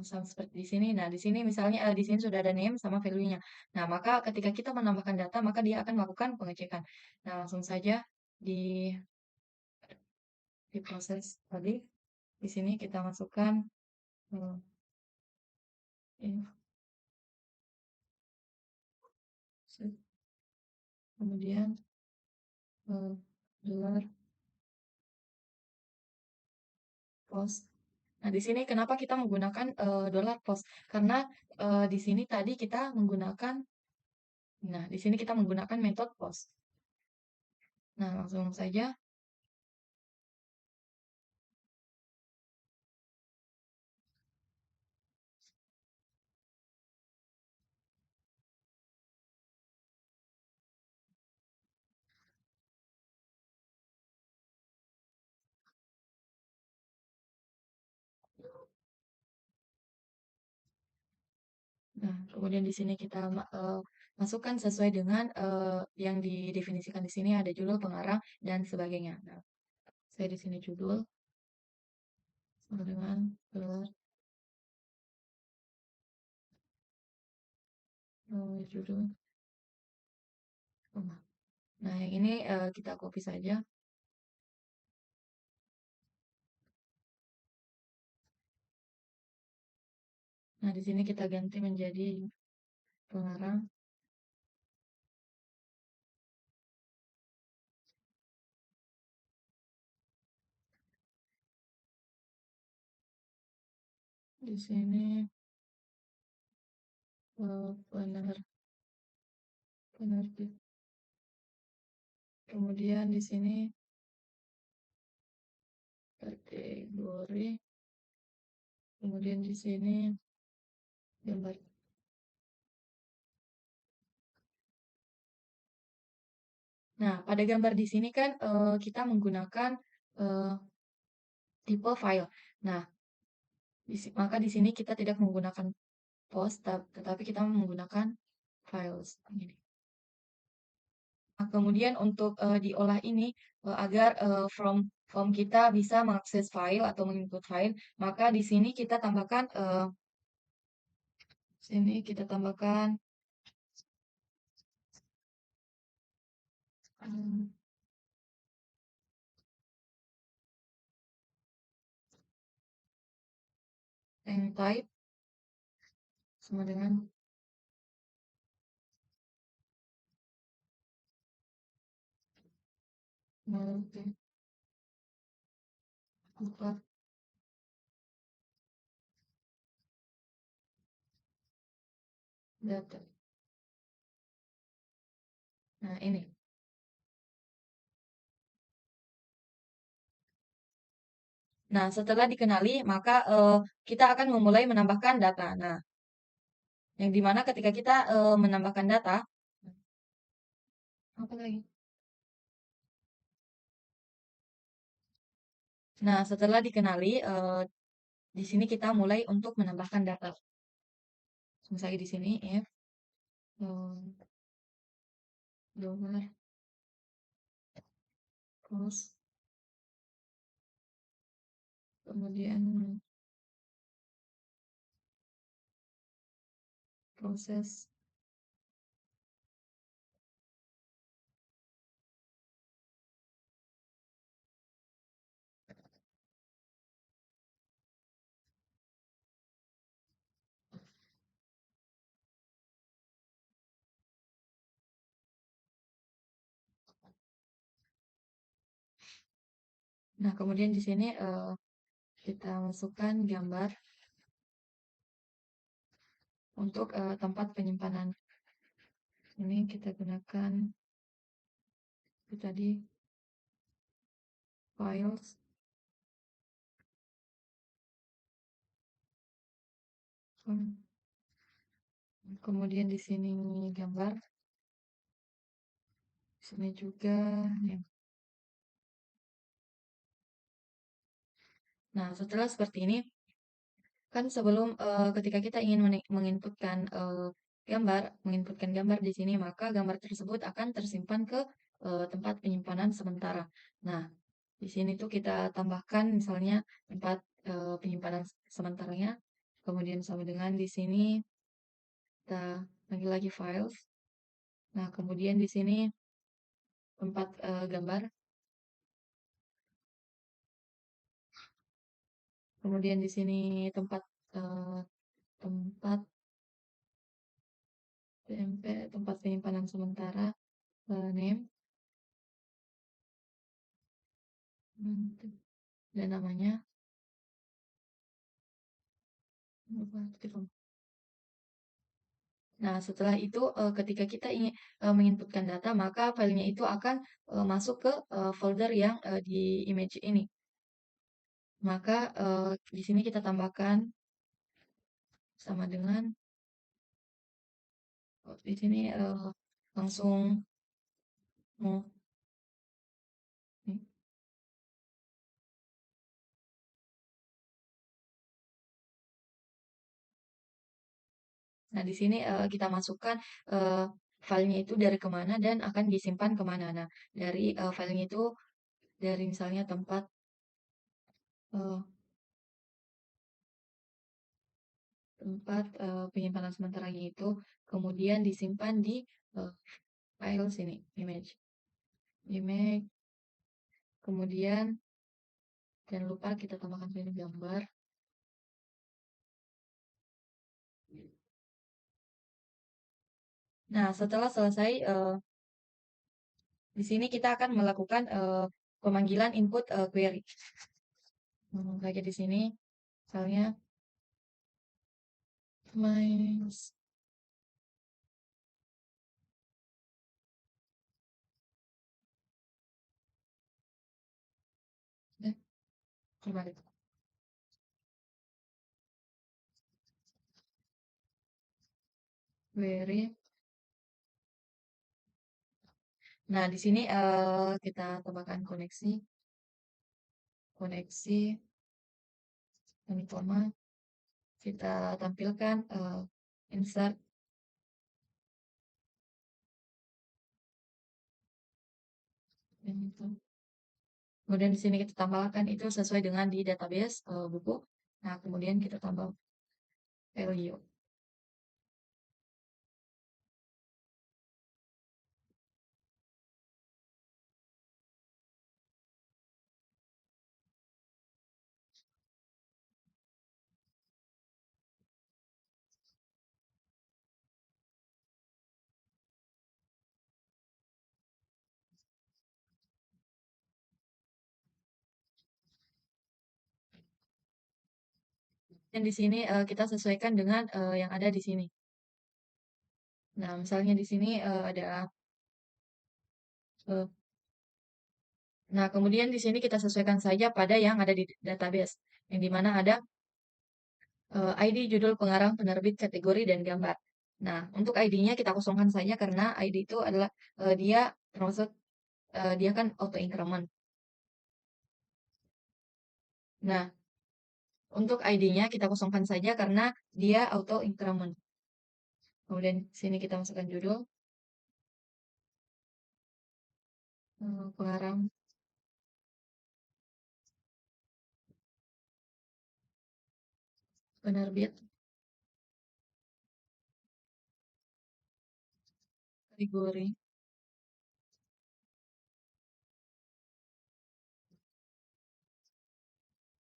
sama seperti di sini. Nah, di sini misalnya di sini sudah ada name sama value-nya. Nah, maka ketika kita menambahkan data maka dia akan melakukan pengecekan. Nah, langsung saja di proses tadi di sini kita masukkan eh, kemudian dolar post. Nah, di sini kenapa kita menggunakan dolar post? Karena di sini tadi kita menggunakan, nah di sini kita menggunakan metode post. Nah, langsung saja. Nah, kemudian di sini kita masukkan sesuai dengan yang didefinisikan di sini ada judul, pengarang, dan sebagainya. Nah, saya di sini judul sama dengan judul. Nah, yang ini kita copy saja. Nah, di sini kita ganti menjadi pengarang. Di sini penerbit. Kemudian di sini kategori, kemudian di sini gambar. Nah, pada gambar di sini kan kita menggunakan eh, tipe file. Nah, maka di sini kita tidak menggunakan post, tetapi kita menggunakan files. Ini. Nah, kemudian untuk diolah ini agar form kita bisa mengakses file atau menginput file, maka di sini kita tambahkan hmm, yang type sama dengan multi upload data. Nah, ini. Nah, setelah dikenali, maka kita akan memulai menambahkan data. Nah, yang dimana ketika kita menambahkan data, apa lagi? Nah, setelah dikenali, di sini kita mulai untuk menambahkan data. Misalnya di sini if dollar terus kemudian proses. Nah, kemudian di sini kita masukkan gambar untuk tempat penyimpanan. Ini kita gunakan itu tadi files. Kemudian di sini gambar, di sini juga. Ya. Nah, setelah seperti ini, kan sebelum ketika kita ingin menginputkan menginputkan gambar di sini, maka gambar tersebut akan tersimpan ke tempat penyimpanan sementara. Nah, di sini tuh kita tambahkan misalnya tempat penyimpanan sementaranya, kemudian sama dengan di sini kita panggil lagi files. Nah, kemudian di sini tempat gambar, kemudian di sini tempat eh, tempat PMP, tempat penyimpanan sementara, name, dan namanya. Nah, setelah itu ketika kita ingin menginputkan data, maka filenya itu akan masuk ke folder yang di image ini. Maka di sini kita tambahkan sama dengan di sini langsung mau. Nah, di sini kita masukkan eh, filenya itu dari kemana dan akan disimpan kemana. Nah, dari filenya itu dari misalnya eh, tempat penyimpanan sementaranya itu kemudian disimpan di eh, file sini, image, kemudian jangan lupa kita tambahkan sini gambar. Nah, setelah selesai, di sini kita akan melakukan pemanggilan input query. Kayak di sini, misalnya my Coba deh, query. Nah, di sini kita tambahkan koneksi, koneksi, dan koma. Kita tampilkan insert dan itu. Kemudian di sini kita tambahkan itu sesuai dengan di database buku. Nah, kemudian kita tambah value. Dan di sini kita sesuaikan dengan yang ada di sini. Nah, misalnya di sini ada eh, nah, kemudian di sini kita sesuaikan saja pada yang ada di database, yang di mana ada ID, judul, pengarang, penerbit, kategori, dan gambar. Nah, untuk ID-nya kita kosongkan saja karena ID itu adalah dia termasuk dia kan auto increment. Nah, untuk ID-nya kita kosongkan saja karena dia auto increment. Kemudian sini kita masukkan judul, pengarang, penerbit, kategori,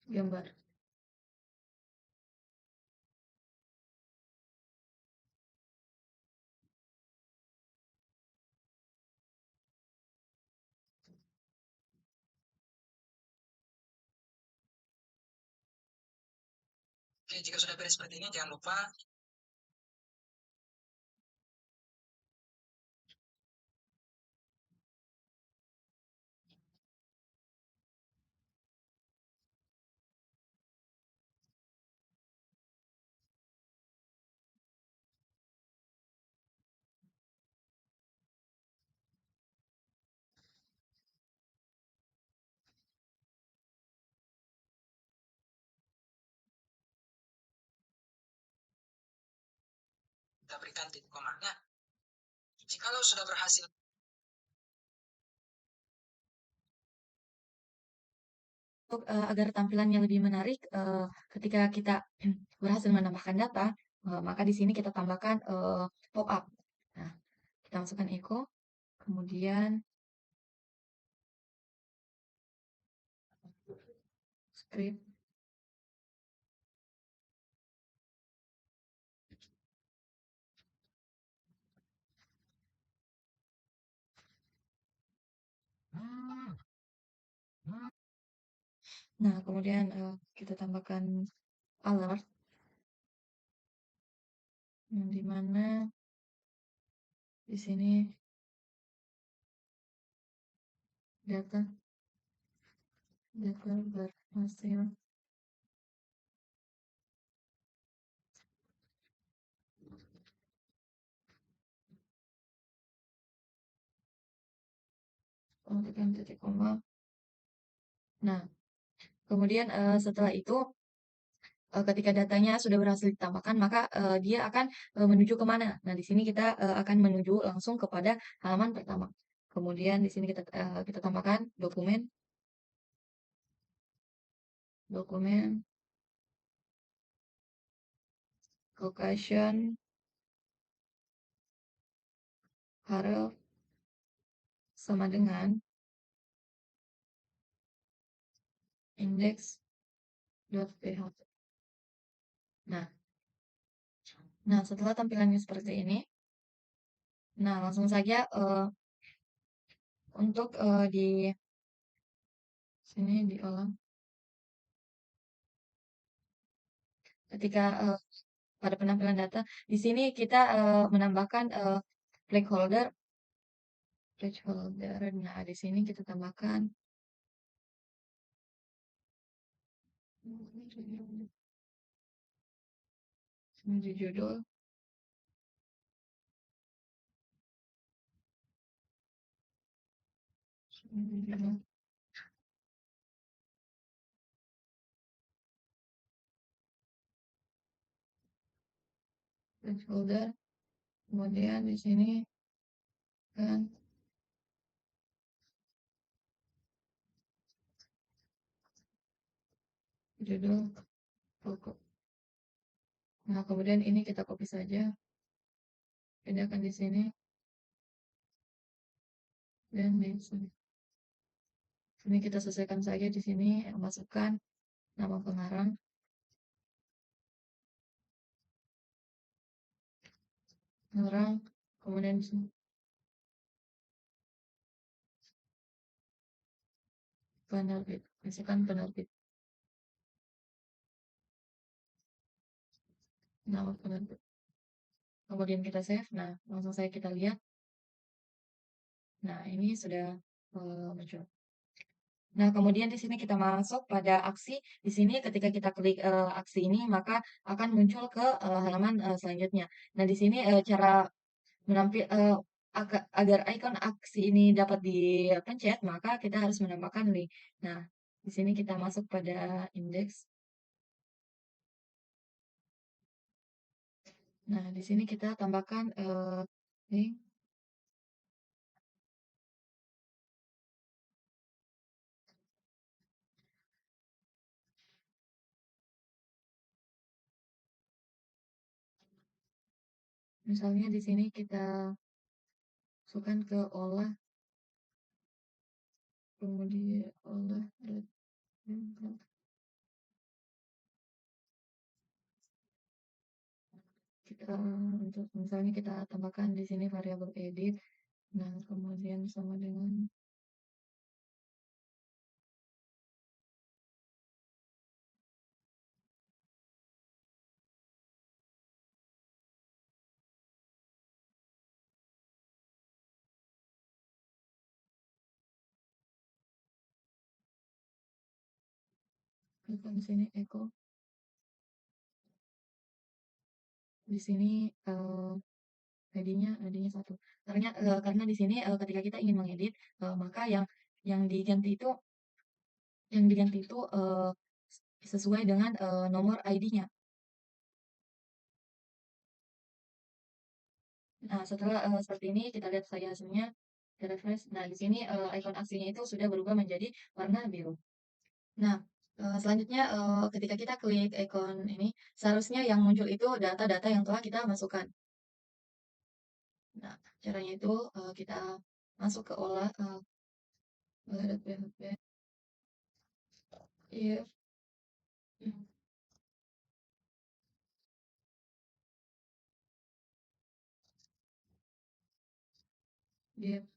gambar. Oke, jika sudah beres seperti ini, jangan lupa kita berikan titik koma. Nah, jikalau sudah berhasil untuk agar tampilannya lebih menarik ketika kita berhasil menambahkan data, maka di sini kita tambahkan pop up. Nah, kita masukkan echo, kemudian script. Nah, kemudian kita tambahkan alert, yang dimana di sini data berhasil kemudian titik koma. Nah, kemudian setelah itu ketika datanya sudah berhasil ditambahkan, maka dia akan menuju kemana? Nah, di sini kita akan menuju langsung kepada halaman pertama. Kemudian di sini kita tambahkan dokumen, dokumen, location, href sama dengan index.php. Nah, nah setelah tampilannya seperti ini, nah langsung saja untuk di sini diolah ketika pada penampilan data, di sini kita menambahkan placeholder. Nah, di sini kita tambahkan Di judul, placeholder, kemudian di sini kan judul pokok. Nah, kemudian ini kita copy saja, pindahkan di sini dan di sini. Ini kita selesaikan saja di sini, masukkan nama pengarang, kemudian di sini penerbit, masukkan penerbit, nama penerbit. Kemudian kita save. Nah, langsung saja kita lihat. Nah, ini sudah muncul. Nah, kemudian di sini kita masuk pada aksi. Di sini ketika kita klik aksi ini, maka akan muncul ke halaman selanjutnya. Nah, di sini cara menampil agar ikon aksi ini dapat dipencet, maka kita harus menambahkan link. Nah, di sini kita masuk pada indeks. Nah, di sini kita tambahkan link. Misalnya di sini kita masukkan ke olah, kemudian olah kita untuk misalnya kita tambahkan di sini variabel edit. Nah, kemudian sama dengan di sini echo. Di sini ID-nya satu. Karena di sini ketika kita ingin mengedit, maka yang diganti itu sesuai dengan nomor ID-nya. Nah, setelah seperti ini kita lihat saja hasilnya, kita refresh. Nah, di sini ikon aksinya itu sudah berubah menjadi warna biru. Nah, selanjutnya ketika kita klik ikon ini, seharusnya yang muncul itu data-data yang telah kita masukkan. Nah, caranya itu kita masuk ke olah olah.php, if div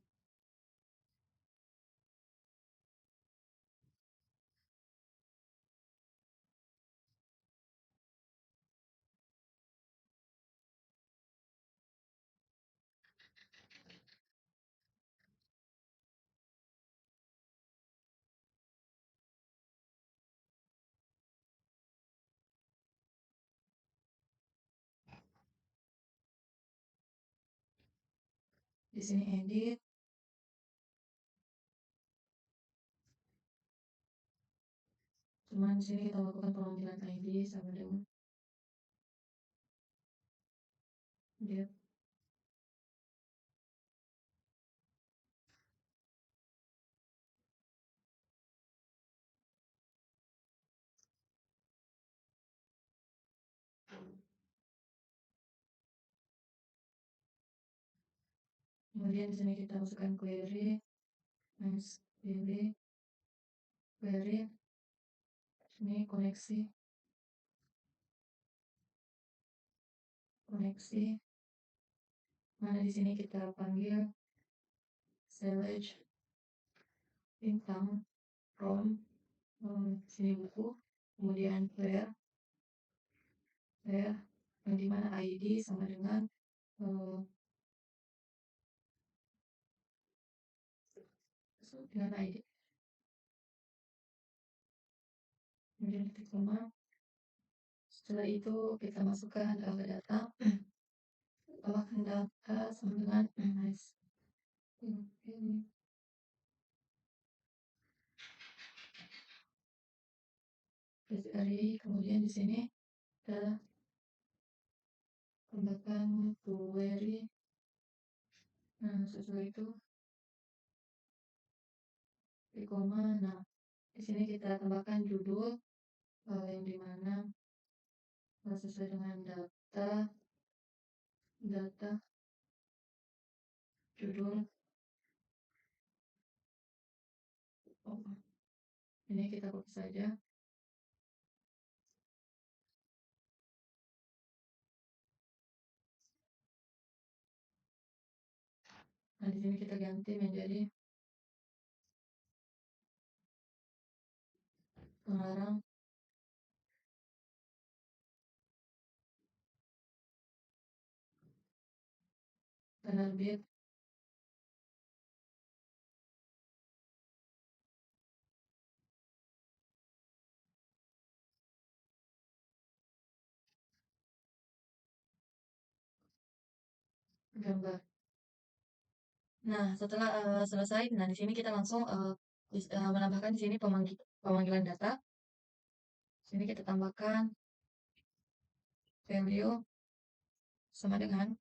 di sini edit, cuman di sini kita lakukan pemanggilan ID sama dengan div. Kemudian di sini kita masukkan query, nice query, ini koneksi, mana di sini kita panggil select bintang from sini buku, kemudian where yang dimana ID sama dengan ID kemudian titik koma. Setelah itu kita masukkan data, tambahkan data sama dengan nice. Ini dari kemudian di sini kita tambahkan query. Nah, sesuai itu di koma. Nah, di sini kita tambahkan judul yang dimana sesuai dengan data judul. Oh, ini kita copy saja. Nah, di sini kita ganti menjadi pengarang penerbit gambar. Nah, setelah selesai, nah di sini kita langsung menambahkan di sini pemanggilan data. Sini kita tambahkan value sama dengan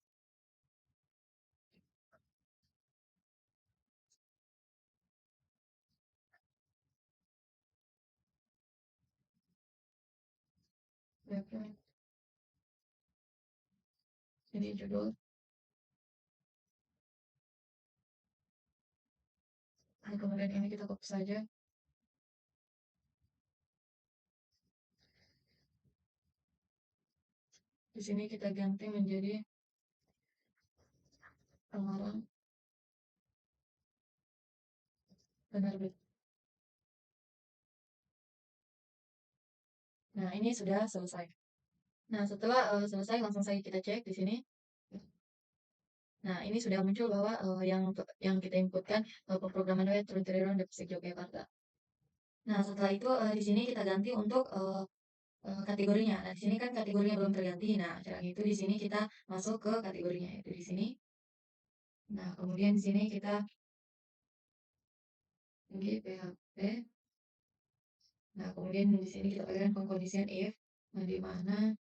background. Ini judul. Nah, kemudian ini kita copy saja. Di sini kita ganti menjadi pengarang penerbit. Nah, ini sudah selesai. Nah, setelah selesai langsung saja kita cek di sini. Nah, ini sudah muncul bahwa yang kita inputkan pemrograman web Truntriron Depsik Yogyakarta. Nah, setelah itu di sini kita ganti untuk kategorinya. Nah, di sini kan kategorinya belum terganti. Nah, caranya itu di sini kita masuk ke kategorinya yaitu di sini. Nah, kemudian di sini kita pergi PHP. Nah, kemudian di sini kita pakai pengkondisian if, nah, di mana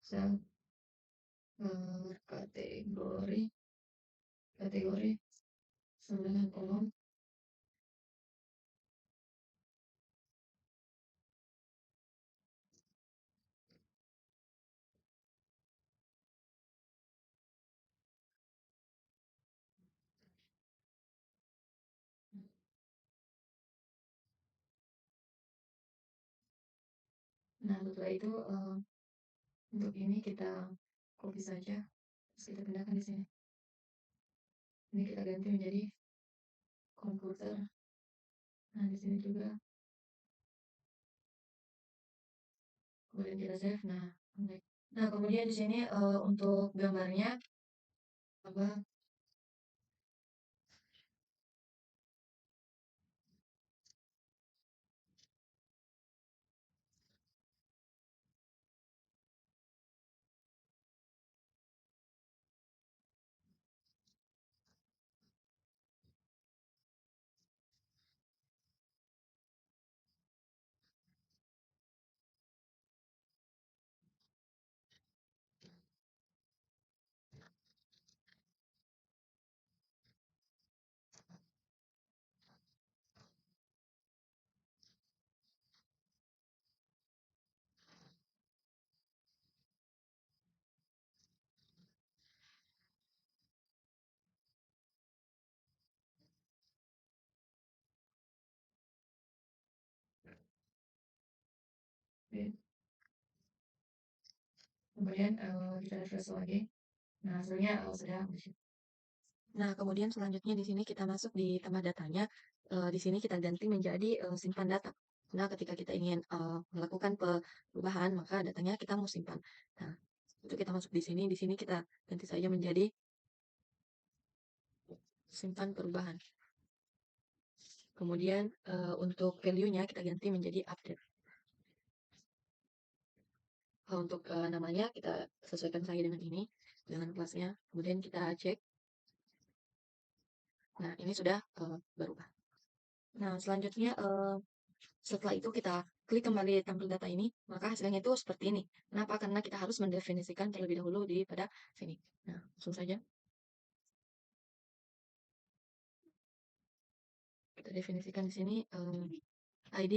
sel kategori sama dengan kolom. Nah, setelah itu untuk ini kita copy saja, terus kita pindahkan di sini. Ini kita ganti menjadi komputer. Nah, di sini juga. Kemudian kita save. Nah, next. Nah, kemudian di sini untuk gambarnya apa? Kemudian kita refresh lagi. Nah, hasilnya sudah. Nah, kemudian selanjutnya di sini kita masuk di tambah datanya. Di sini kita ganti menjadi simpan data. Nah, ketika kita ingin melakukan perubahan, maka datanya kita mau simpan. Nah, itu kita masuk di sini kita ganti saja menjadi simpan perubahan. Kemudian untuk value-nya kita ganti menjadi update. Untuk namanya kita sesuaikan saja dengan ini, dengan kelasnya. Kemudian kita cek. Nah, ini sudah berubah. Nah, selanjutnya setelah itu kita klik kembali tampil data ini, maka hasilnya itu seperti ini. Kenapa? Karena kita harus mendefinisikan terlebih dahulu di pada sini. Nah, langsung saja kita definisikan di sini ID,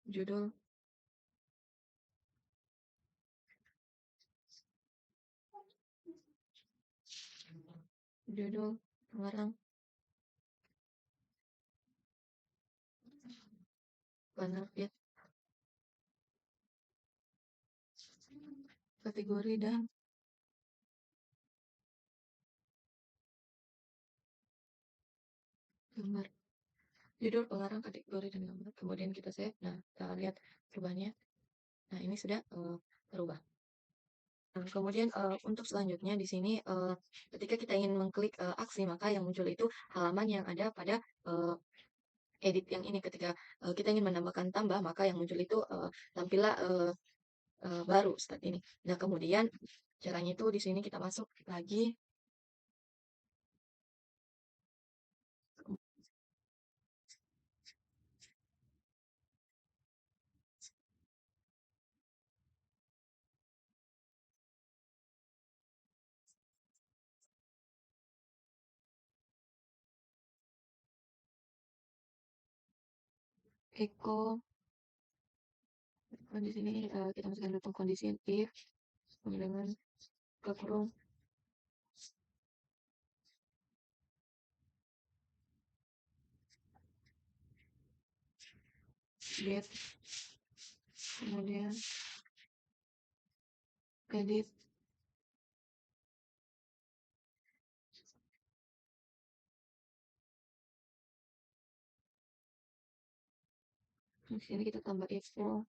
judul, judul, pengarang, penerbit, kategori dan gambar. Judul, pengarang, kategori dan gambar. Kemudian kita save. Nah, kita lihat perubahannya. Nah, ini sudah berubah. Nah, kemudian untuk selanjutnya di sini ketika kita ingin mengklik aksi, maka yang muncul itu halaman yang ada pada edit yang ini. Ketika kita ingin menambahkan tambah, maka yang muncul itu tampilah baru seperti ini. Nah, kemudian caranya itu di sini kita masuk lagi echo. Di sini kita masukkan dulu kondisi if dengan kurung get, kemudian edit. Di sini kita tambah echo.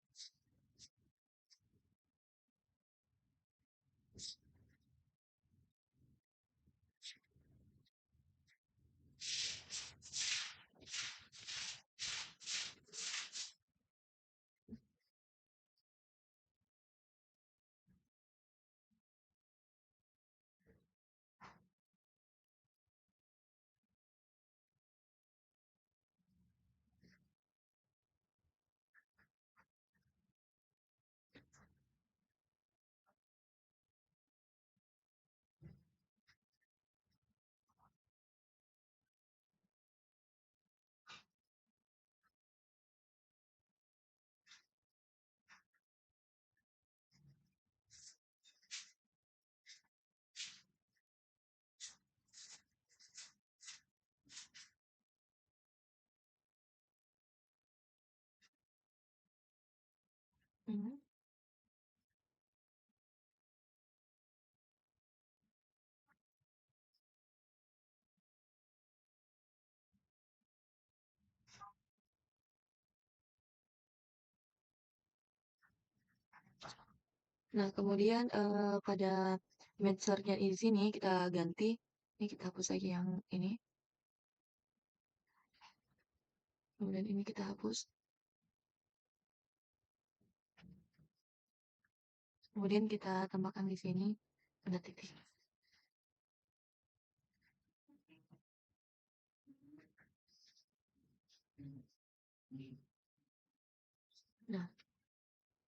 Mhm. Nah, kemudian pada matchernya di sini kita ganti. Ini kita hapus lagi yang ini. Kemudian ini kita hapus. Kemudian kita tambahkan di sini ada titik. Nah,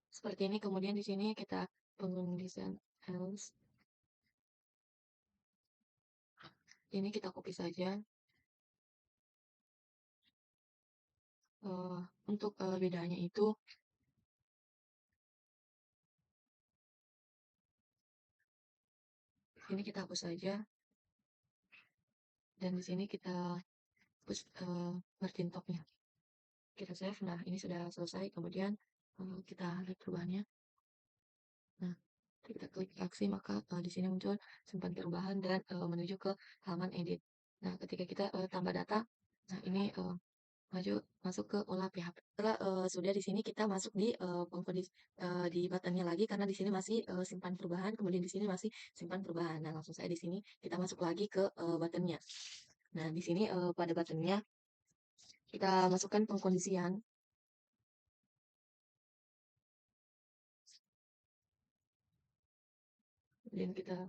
seperti ini. Kemudian di sini kita bangun desain else. Ini kita copy saja. Untuk bedanya itu ini kita hapus saja. Dan di sini kita hapus margin topnya. Kita save. Nah, ini sudah selesai. Kemudian kita lihat perubahannya. Nah, kita klik aksi, maka di sini muncul simpan perubahan dan menuju ke halaman edit. Nah, ketika kita tambah data, nah ini maju masuk ke olah PHP. Setelah sudah di sini kita masuk di di buttonnya lagi karena di sini masih simpan perubahan, kemudian di sini masih simpan perubahan. Nah, langsung saya di sini kita masuk lagi ke buttonnya. Nah, di sini pada buttonnya kita masukkan pengkondisian. kemudian kita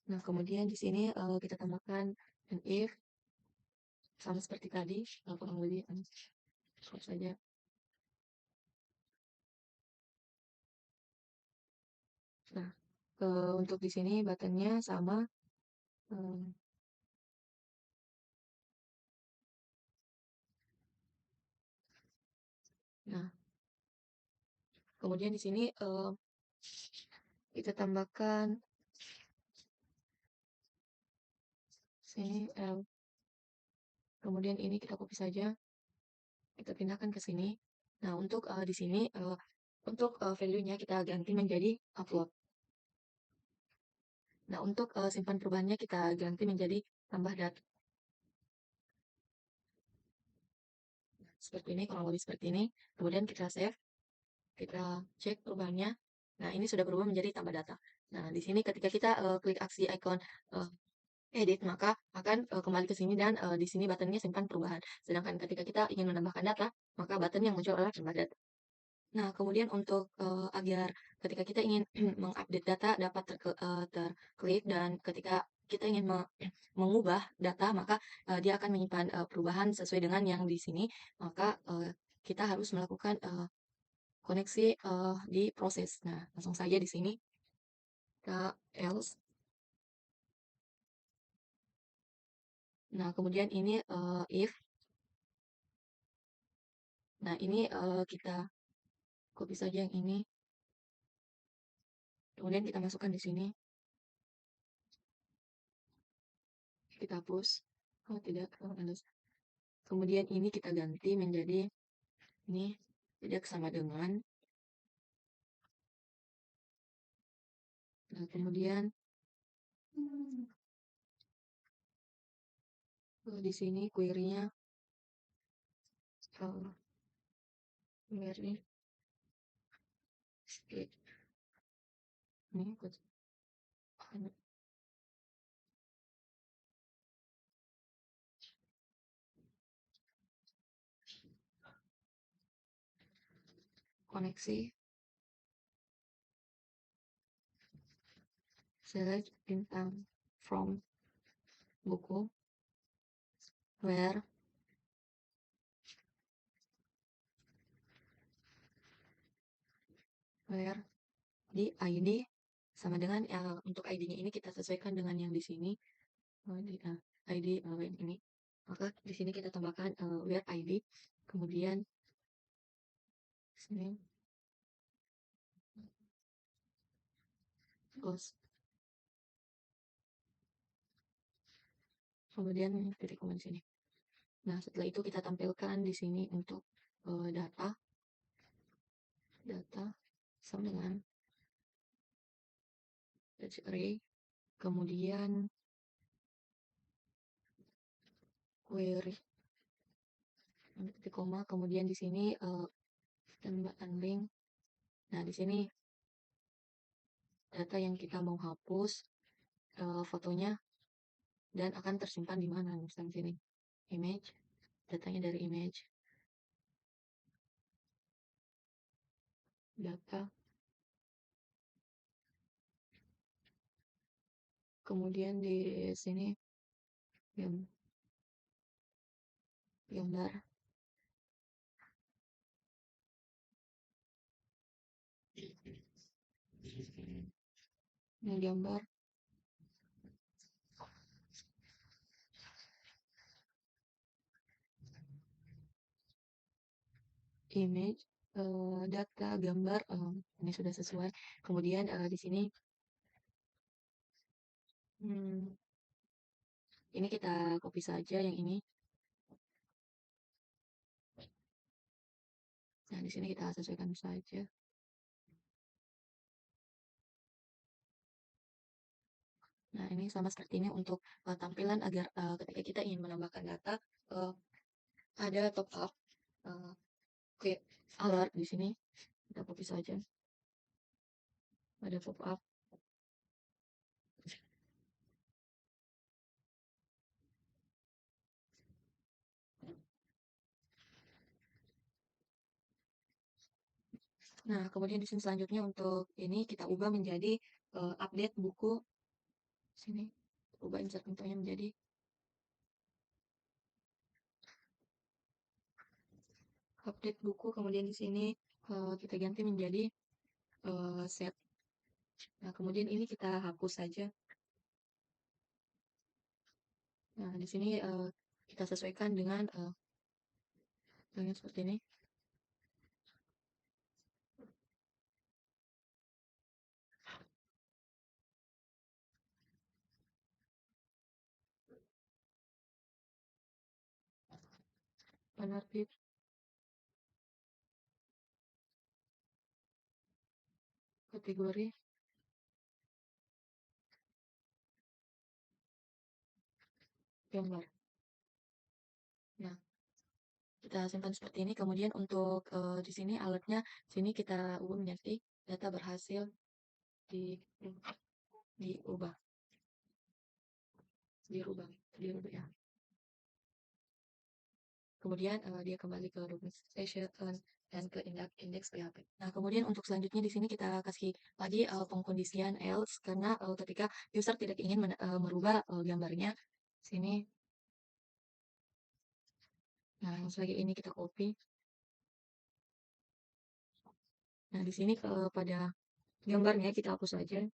Nah, kemudian di sini kita tambahkan an if sama seperti tadi, kurang lebih cukup saja. Nah, untuk di sini buttonnya sama. em, Nah, kemudian di sini kita tambahkan sini kemudian ini kita copy saja, kita pindahkan ke sini. Nah, untuk di sini untuk value-nya kita ganti menjadi upload. Nah, untuk simpan perubahannya kita ganti menjadi tambah data. Seperti ini, kurang lebih seperti ini. Kemudian kita save, kita cek perubahannya. Nah, ini sudah berubah menjadi tambah data. Nah, di sini ketika kita klik aksi icon edit, maka akan kembali ke sini dan di sini buttonnya simpan perubahan. Sedangkan ketika kita ingin menambahkan data, maka button yang muncul adalah tambah data. Nah, kemudian untuk agar ketika kita ingin mengupdate data dapat terklik dan ketika kita ingin mengubah data, maka dia akan menyimpan perubahan sesuai dengan yang di sini. Maka kita harus melakukan koneksi di proses. Nah, langsung saja di sini kita else. Nah, kemudian ini if. Nah, ini kita copy saja yang ini. Kemudian kita masukkan di sini. Kita hapus. Oh, tidak. Kemudian ini kita ganti menjadi ini tidak sama dengan. Nah, kemudian di sini query-nya query ini koneksi select bintang from buku where di ID sama dengan untuk ID-nya ini kita sesuaikan dengan yang di sini di ID yang ini. Maka di sini kita tambahkan where ID, kemudian sini close, kemudian titik koma di sini. Nah, setelah itu kita tampilkan di sini untuk data sama dengan text array, kemudian query titik koma, kemudian di sini tambahkan link. Nah, di sini data yang kita mau hapus fotonya dan akan tersimpan di mana, misalnya sini image, datanya dari image data, kemudian di sini gambar, ini gambar, image, data, gambar, ini sudah sesuai. Kemudian di sini ini kita copy saja yang ini. Nah, di sini kita sesuaikan saja. Nah, ini sama seperti ini untuk tampilan agar ketika kita ingin menambahkan data ada top up quick alert di sini. Kita copy saja. Ada pop up. Nah, kemudian di sini selanjutnya untuk ini kita ubah menjadi update buku. Sini, ubah insert infonya menjadi update buku. Kemudian di sini kita ganti menjadi set. Nah, kemudian ini kita hapus saja. Nah, di sini kita sesuaikan dengan seperti ini. Penerbit kategori gambar. Nah, kita simpan seperti ini. Kemudian untuk di sini alatnya, sini kita ubah menjadi data berhasil di diubah, dirubah, dirubah ya. Kemudian dia kembali ke documentation dan ke indeks PHP. Nah, kemudian untuk selanjutnya di sini kita kasih lagi pengkondisian else karena ketika user tidak ingin merubah gambarnya, sini. Nah, sebagai ini kita copy. Nah, di sini pada gambarnya kita hapus saja.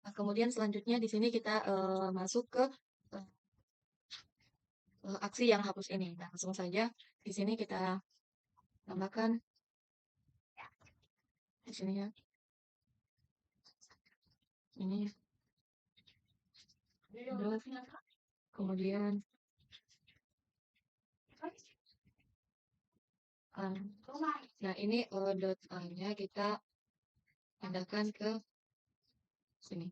Nah, kemudian selanjutnya di sini kita masuk ke aksi yang hapus ini. Nah, langsung saja di sini kita tambahkan di sini ya. Ini kemudian nah ini dot A-nya kita pindahkan ke sini.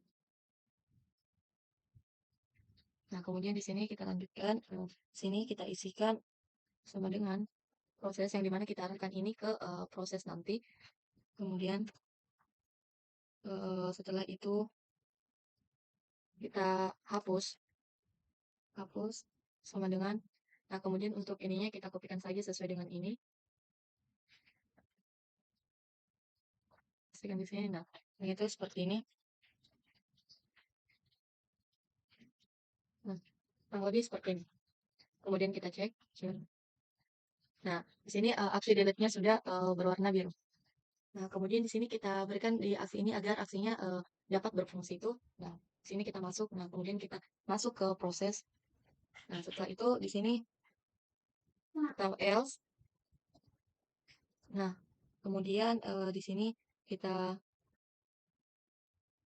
Nah, kemudian di sini kita lanjutkan, sini kita isikan sama dengan proses yang dimana kita arahkan ini ke proses nanti. Kemudian setelah itu kita hapus, hapus sama dengan, nah kemudian untuk ininya kita kopikan saja sesuai dengan ini. Pastikan di sini, nah itu seperti ini. Nah, kurang lebih seperti ini. Kemudian kita cek. Nah, di sini aksi delete-nya sudah berwarna biru. Nah, kemudian di sini kita berikan di aksi ini agar aksinya dapat berfungsi itu. Nah, di sini kita masuk. Nah, kemudian kita masuk ke proses. Nah, setelah itu di sini atau else. Nah, kemudian di sini kita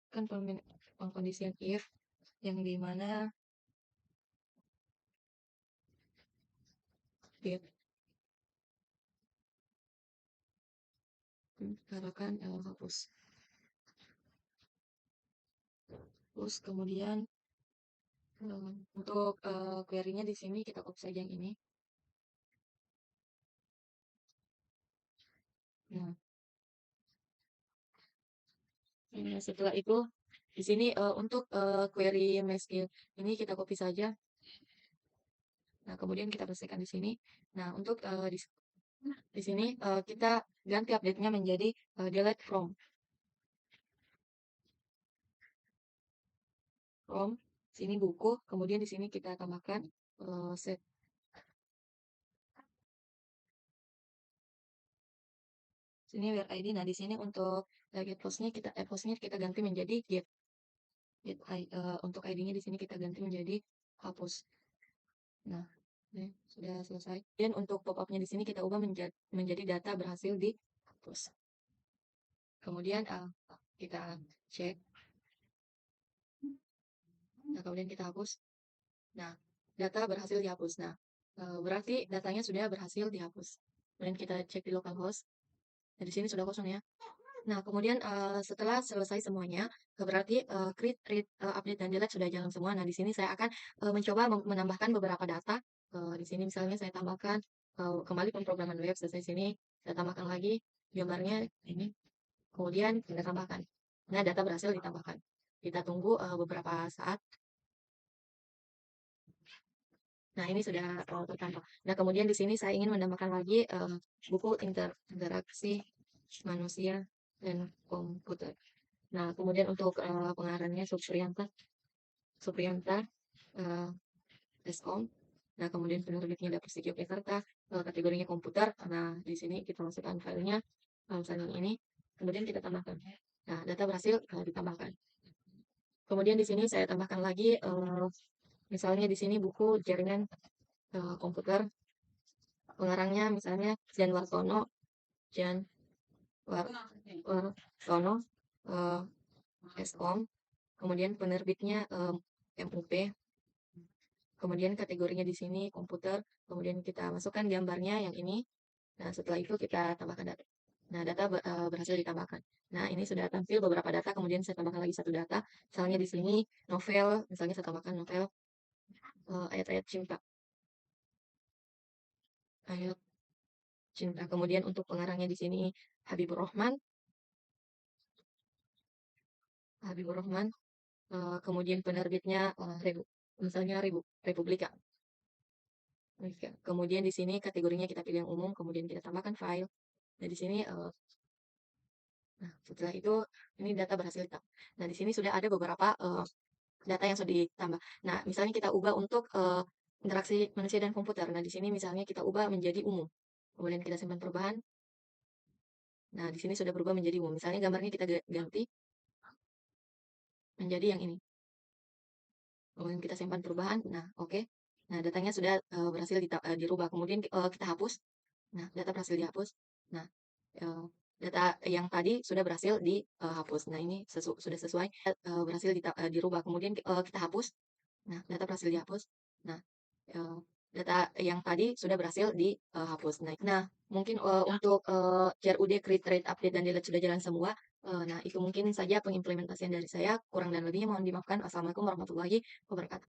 kan pengkondisian if yang dimana get katakan hapus. Terus kemudian untuk query-nya di sini kita copy saja yang ini. Nah, setelah itu di sini untuk query MySQL ini kita copy saja. Nah, kemudian kita bersihkan di sini. Nah, untuk di sini kita ganti update-nya menjadi delete from. From sini buku, kemudian di sini kita tambahkan set. Sini where ID. Nah, di sini untuk get postnya kita ganti menjadi get. Untuk ID-nya di sini kita ganti menjadi hapus. Nah, ini sudah selesai. Dan untuk pop-up-nya di sini kita ubah menjadi data berhasil dihapus. Kemudian kita cek. Nah, kemudian kita hapus. Nah, data berhasil dihapus. Nah, berarti datanya sudah berhasil dihapus. Kemudian kita cek di localhost. Nah, di sini sudah kosong ya. Nah, kemudian setelah selesai semuanya, berarti create, read, update, dan delete sudah jalan semua. Nah, di sini saya akan mencoba menambahkan beberapa data. Di sini misalnya saya tambahkan kembali pemrograman web. Selesai sini, saya tambahkan lagi gambarnya ini. Kemudian kita tambahkan. Nah, data berhasil ditambahkan. Kita tunggu beberapa saat. Nah, ini sudah tertambah. Nah, kemudian di sini saya ingin menambahkan lagi buku interaksi manusia dan komputer. Nah, kemudian untuk pengarangnya Supriyanta, Supriyanta eh, SOM. Nah, kemudian penerbitnya Dapur Yogyakarta, kategorinya komputer. Nah, di sini kita masukkan filenya, misalnya ini, kemudian kita tambahkan. Nah, data berhasil ditambahkan. Kemudian di sini saya tambahkan lagi, misalnya di sini buku jaringan komputer, pengarangnya misalnya Jan Wartono, Jan Wartono, eh, SOM, kemudian penerbitnya MUP, kemudian kategorinya di sini komputer, kemudian kita masukkan gambarnya yang ini. Nah, setelah itu kita tambahkan data. Nah, data berhasil ditambahkan. Nah, ini sudah tampil beberapa data, kemudian saya tambahkan lagi satu data. Misalnya di sini novel, misalnya saya tambahkan novel ayat-ayat cinta. Ayat cinta. Kemudian untuk pengarangnya di sini Habibur Rahman, Habibur Rahman. Kemudian penerbitnya misalnya Republika. Kemudian di sini kategorinya kita pilih yang umum, kemudian kita tambahkan file. Nah, di sini nah, setelah itu ini data berhasil ditambah. Nah, di sini sudah ada beberapa data yang sudah ditambah. Nah, misalnya kita ubah untuk interaksi manusia dan komputer. Nah, di sini misalnya kita ubah menjadi umum. Kemudian kita simpan perubahan. Nah, di sini sudah berubah menjadi umum. Misalnya gambarnya kita ganti menjadi yang ini. Kemudian kita simpan perubahan. Nah, oke. Nah, datanya sudah berhasil dirubah. Kemudian kita hapus. Nah, data berhasil dihapus. Nah, eh, data yang tadi sudah berhasil dihapus. Nah, ini sudah sesuai berhasil dirubah. Kemudian kita hapus. Nah, data berhasil dihapus. Nah, eh, data yang tadi sudah berhasil dihapus. Nah, mungkin untuk CRUD, Create, Rate, Update, dan Delete sudah jalan semua. Nah, itu mungkin saja pengimplementasian dari saya. Kurang dan lebihnya mohon dimaafkan. Assalamualaikum warahmatullahi wabarakatuh.